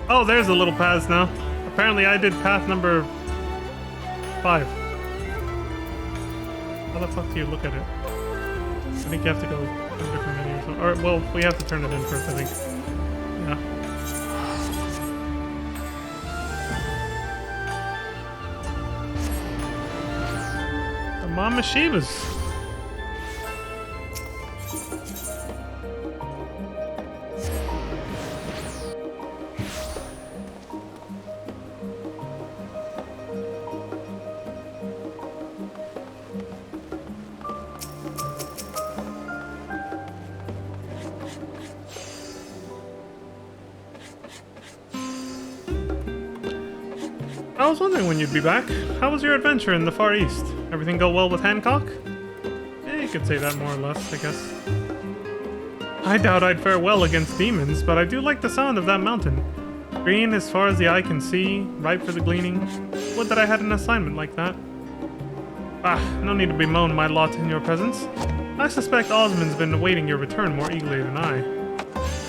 Oh, there's the little paths now. Apparently I did path number 5. How the fuck do you look at it? I think you have to go to a different menu or something. Or, well, we have to turn it in first, I think. Yeah. The Mama Shivas. I was wondering when you'd be back. How was your adventure in the Far East? Everything go well with Hancock? Eh, you could say that more or less, I guess. I doubt I'd fare well against demons, but I do like the sound of that mountain. Green as far as the eye can see, ripe for the gleaning. Would that I had an assignment like that. Ah, no need to bemoan my lot in your presence. I suspect Osmond's been awaiting your return more eagerly than I.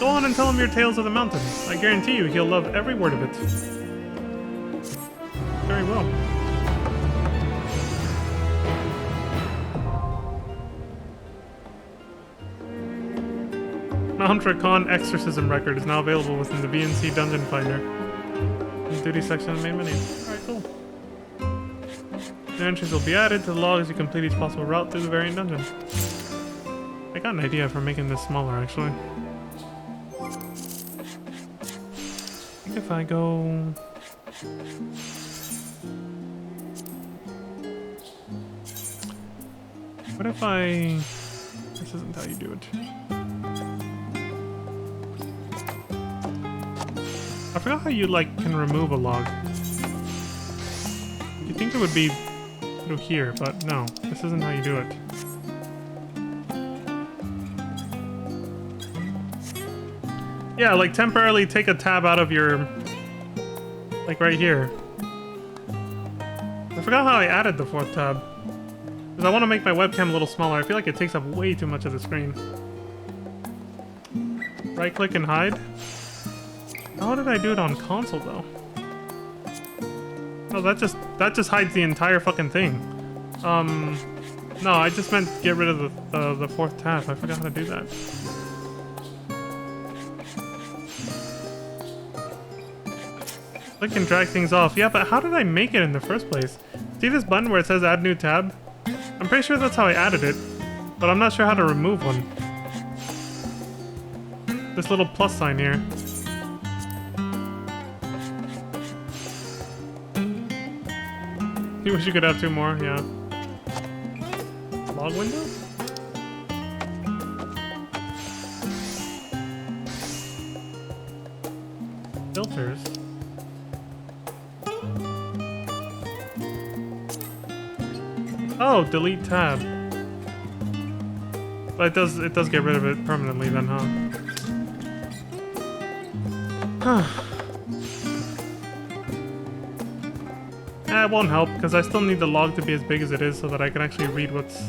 Go on and tell him your tales of the mountain. I guarantee you he'll love every word of it. Very well. Mount Rakan Exorcism record is now available within the VNC Dungeon Finder. In the duty section of the main menu. Alright, cool. New entries will be added to the log as you complete each possible route through the variant dungeon. I got an idea for making this smaller, actually. I think if I go... What if I... This isn't how you do it. I forgot how you, like, can remove a log. You'd think it would be through here, but no. This isn't how you do it. Yeah, like, temporarily take a tab out of your... Like, right here. I forgot how I added the 4th tab. Because I want to make my webcam a little smaller. I feel like it takes up way too much of the screen. Right click and hide. How did I do it on console though? Oh, that just hides the entire fucking thing. No, I just meant get rid of the 4th tab. I forgot how to do that. Click and drag things off. Yeah, but how did I make it in the first place? See this button where it says add new tab? I'm pretty sure that's how I added it, but I'm not sure how to remove one. This little plus sign here. You wish you could have 2 more, yeah. Log window? Filters. Oh, delete tab. But it does get rid of it permanently then, huh? It won't help, because I still need the log to be as big as it is so that I can actually read what's...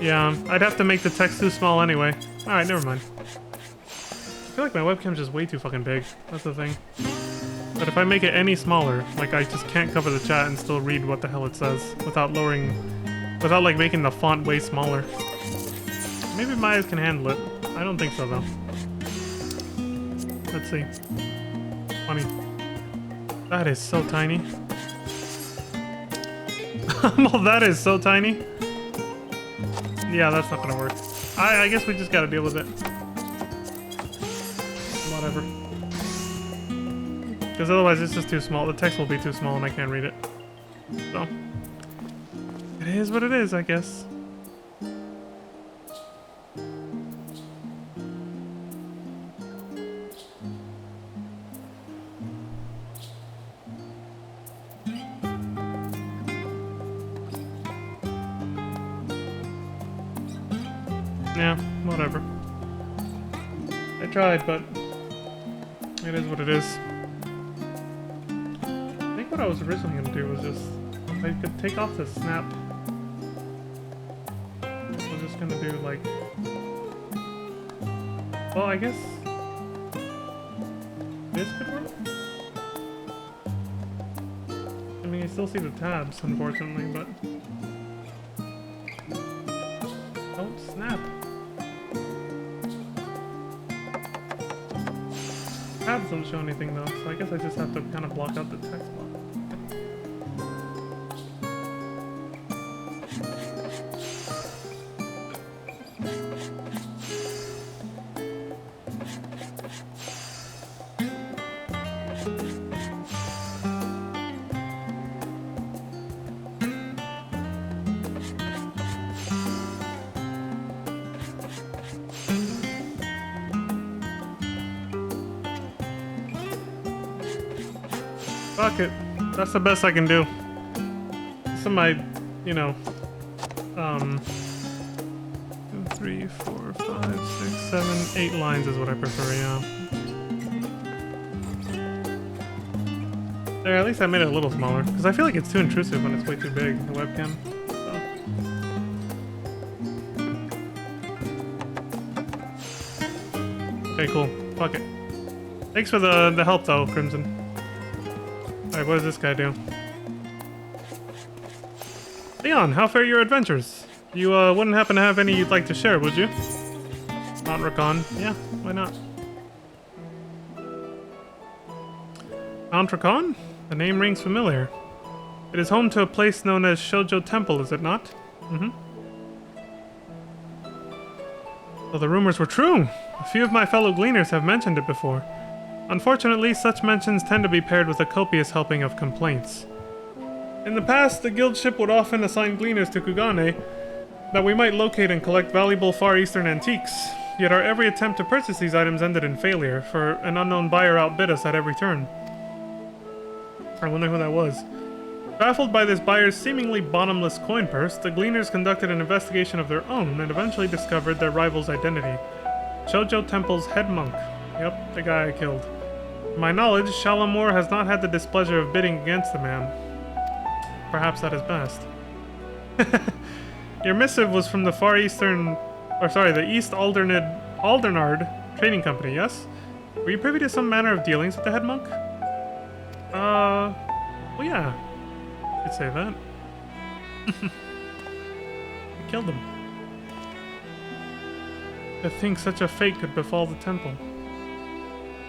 Yeah, I'd have to make the text too small anyway. Alright, never mind. I feel like my webcam's just way too fucking big. That's the thing. But if I make it any smaller, like I just can't cover the chat and still read what the hell it says without lowering... Without like making the font way smaller. Maybe my eyes can handle it. I don't think so though. Let's see. Funny. That is so tiny. Well, that is so tiny. Yeah, that's not gonna work. I guess we just gotta deal with it. Whatever. Because otherwise it's just too small. The text will be too small and I can't read it. So. It is what it is, I guess. Yeah, whatever. I tried, but it is what it is. I think what I was originally going to do was just I could take off the snap. I'm just gonna do like... Well, I guess... this could work? I mean, you still see the tabs, unfortunately, but... Don't snap. Tabs don't show anything though, so I guess I just have to kind of block out the text box. Fuck it. That's the best I can do. Some of my, you know, 2, 3, 4, 5, 6, 7, 8 lines is what I prefer, yeah. There, at least I made it a little smaller, because I feel like it's too intrusive when it's way too big, the webcam. So. Okay, cool. Fuck it. Thanks for the help though, Crimson. Alright, what does this guy do? Leon, how fare your adventures? You wouldn't happen to have any you'd like to share, would you? Mount Racon. Yeah, why not? Mount Racon? The name rings familiar. It is home to a place known as Shoujo Temple, is it not? Mm-hmm. So the rumors were true. A few of my fellow gleaners have mentioned it before. Unfortunately, such mentions tend to be paired with a copious helping of complaints. In the past, the guild ship would often assign gleaners to Kugane that we might locate and collect valuable Far Eastern antiques, yet our every attempt to purchase these items ended in failure, for an unknown buyer outbid us at every turn. I wonder who that was. Baffled by this buyer's seemingly bottomless coin purse, the gleaners conducted an investigation of their own and eventually discovered their rival's identity. Shoujo Temple's head monk. Yep, the guy I killed. To my knowledge, Shalamore has not had the displeasure of bidding against the man. Perhaps that is best. Your missive was from the the East Aldernard Trading Company, yes? Were you privy to some manner of dealings with the head monk? Well, yeah. You could say that. I killed him. To think such a fate could befall the temple.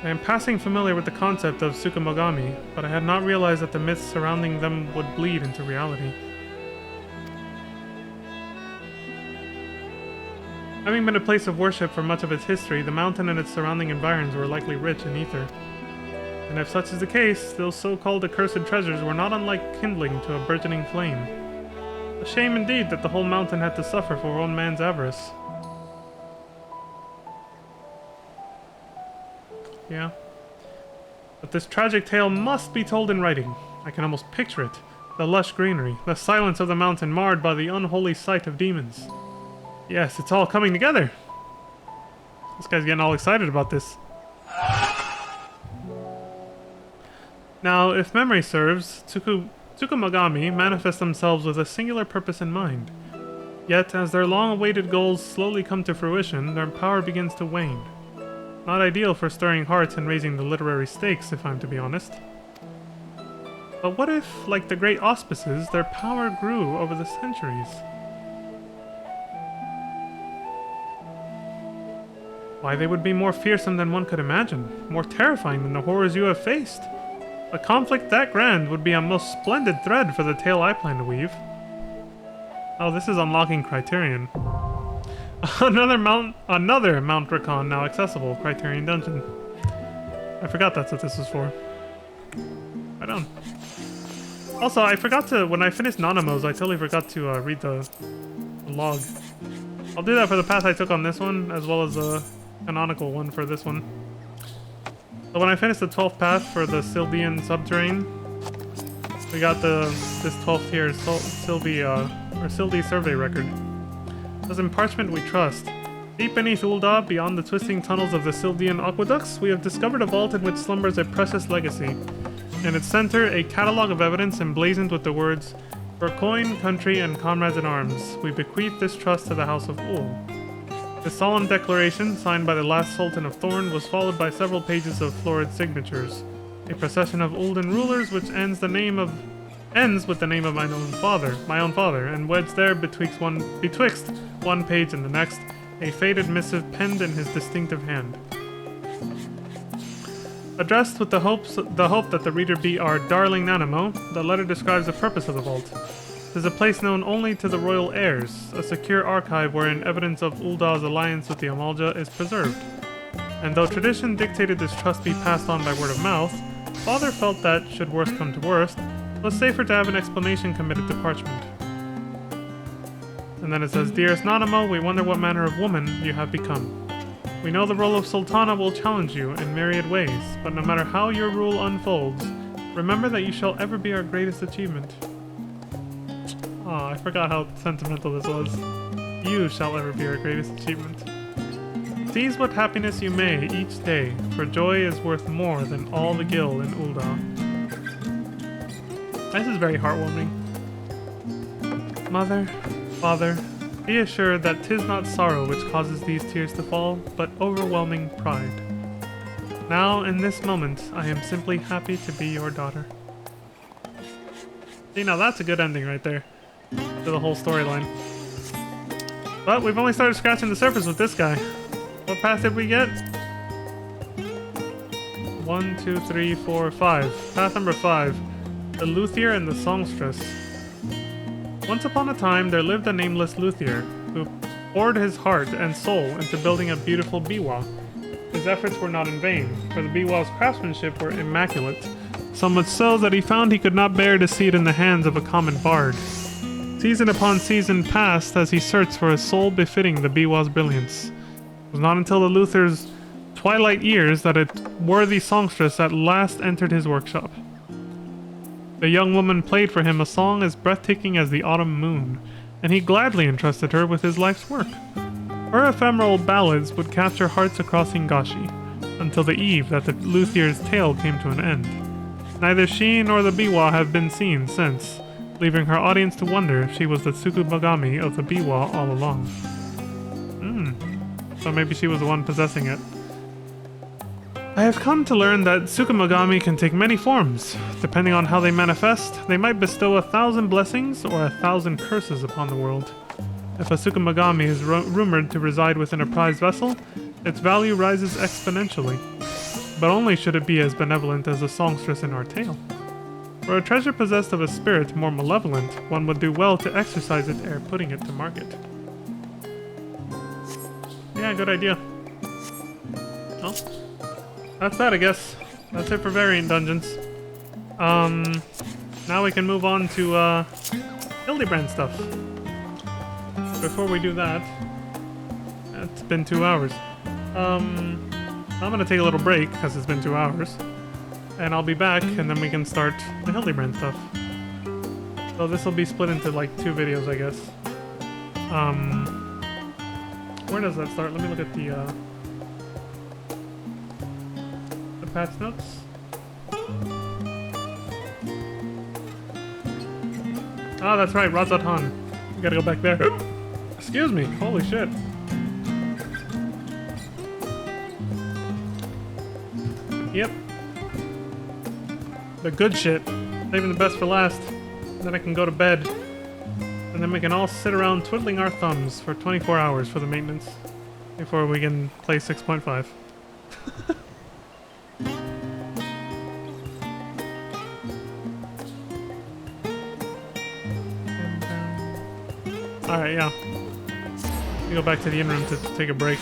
I am passing familiar with the concept of Tsukumogami, but I had not realized that the myths surrounding them would bleed into reality. Having been a place of worship for much of its history, the mountain and its surrounding environs were likely rich in ether. And if such is the case, those so-called accursed treasures were not unlike kindling to a burgeoning flame. A shame indeed that the whole mountain had to suffer for one man's avarice. Yeah. But this tragic tale must be told in writing. I can almost picture it. The lush greenery, the silence of the mountain marred by the unholy sight of demons. Yes, it's all coming together. This guy's getting all excited about this. Now, if memory serves, Tsukumogami manifest themselves with a singular purpose in mind. Yet, as their long-awaited goals slowly come to fruition, their power begins to wane. Not ideal for stirring hearts and raising the literary stakes, if I'm to be honest. But what if, like the great auspices, their power grew over the centuries? Why, they would be more fearsome than one could imagine, more terrifying than the horrors you have faced. A conflict that grand would be a most splendid thread for the tale I plan to weave. Oh, this is unlocking Criterion. Another Mount Racon now accessible, Criterion Dungeon. I forgot that's what this was for. Right on. Also, I forgot to, when I finished Nanamos, I totally forgot to read the log. I'll do that for the path I took on this one, as well as the canonical one for this one. So when I finished the 12th path for the Sylvian subterrane, we got this 12th here, Sylvie survey record. As in parchment we trust. Deep beneath Ul'dah, beyond the twisting tunnels of the Sylvian aqueducts, we have discovered a vault in which slumbers a precious legacy. In its center, a catalog of evidence emblazoned with the words, For coin, country, and comrades in arms, we bequeath this trust to the House of Ul. The solemn declaration, signed by the last Sultan of Thorn, was followed by several pages of florid signatures. A procession of Ulden rulers, which ends with the name of my own father, and weds there betwixt one page and the next, a faded missive penned in his distinctive hand. Addressed with the hope that the reader be our darling Nanamo, the letter describes the purpose of the vault. It is a place known only to the royal heirs, a secure archive wherein evidence of Uldah's alliance with the Amalja is preserved. And though tradition dictated this trust be passed on by word of mouth, Father felt that, should worst come to worst, it was safer to have an explanation committed to parchment. And then it says, Dearest Nanamo, we wonder what manner of woman you have become. We know the role of Sultana will challenge you in myriad ways, but no matter how your rule unfolds, remember that you shall ever be our greatest achievement. Aw, I forgot how sentimental this was. You shall ever be our greatest achievement. Seize what happiness you may each day, for joy is worth more than all the gil in Ulda. This is very heartwarming. Mother, Father, be assured that 'tis not sorrow which causes these tears to fall, but overwhelming pride. Now, in this moment, I am simply happy to be your daughter. See, now that's a good ending right there to the whole storyline. But we've only started scratching the surface with this guy. What path did we get? 1, 2, 3, 4, 5. Path number 5. The Luthier and the Songstress. Once upon a time, there lived a nameless luthier, who poured his heart and soul into building a beautiful biwa. His efforts were not in vain, for the biwa's craftsmanship were immaculate, so much so that he found he could not bear to see it in the hands of a common bard. Season upon season passed as he searched for a soul befitting the biwa's brilliance. It was not until the luthier's twilight years that a worthy songstress at last entered his workshop. The young woman played for him a song as breathtaking as the autumn moon, and he gladly entrusted her with his life's work. Her ephemeral ballads would capture hearts across Hingashi, until the eve that the luthier's tale came to an end. Neither she nor the biwa have been seen since, leaving her audience to wonder if she was the Tsukumogami of the biwa all along. So maybe she was the one possessing it. I have come to learn that Tsukumogami can take many forms. Depending on how they manifest, they might bestow 1,000 blessings or 1,000 curses upon the world. If a Tsukumogami is rumored to reside within a prized vessel, its value rises exponentially. But only should it be as benevolent as the songstress in our tale. For a treasure possessed of a spirit more malevolent, one would do well to exercise it ere putting it to market. Yeah, good idea. Well, that's that, I guess. That's it for variant dungeons. Now we can move on to, Hildebrand stuff. Before we do that, it's been 2 hours. I'm gonna take a little break, because it's been 2 hours. And I'll be back, and then we can start the Hildebrand stuff. So this will be split into, like, 2 videos, I guess. Where does that start? Let me look at the patch notes. Oh, that's right, Razatan. We gotta go back there. Excuse me, holy shit. Yep. The good shit. Saving the best for last. Then I can go to bed. And then we can all sit around twiddling our thumbs for 24 hours for the maintenance. Before we can play 6.5. Alright, yeah. Let me go back to the in-room to take a break.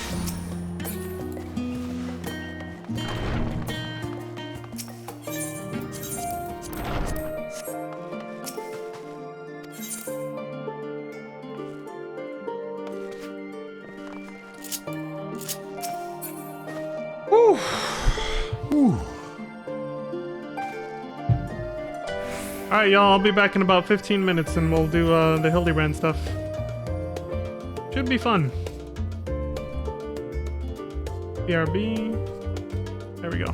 Alright, y'all, I'll be back in about 15 minutes and we'll do the Hildebrand stuff. Should be fun. BRB. There we go.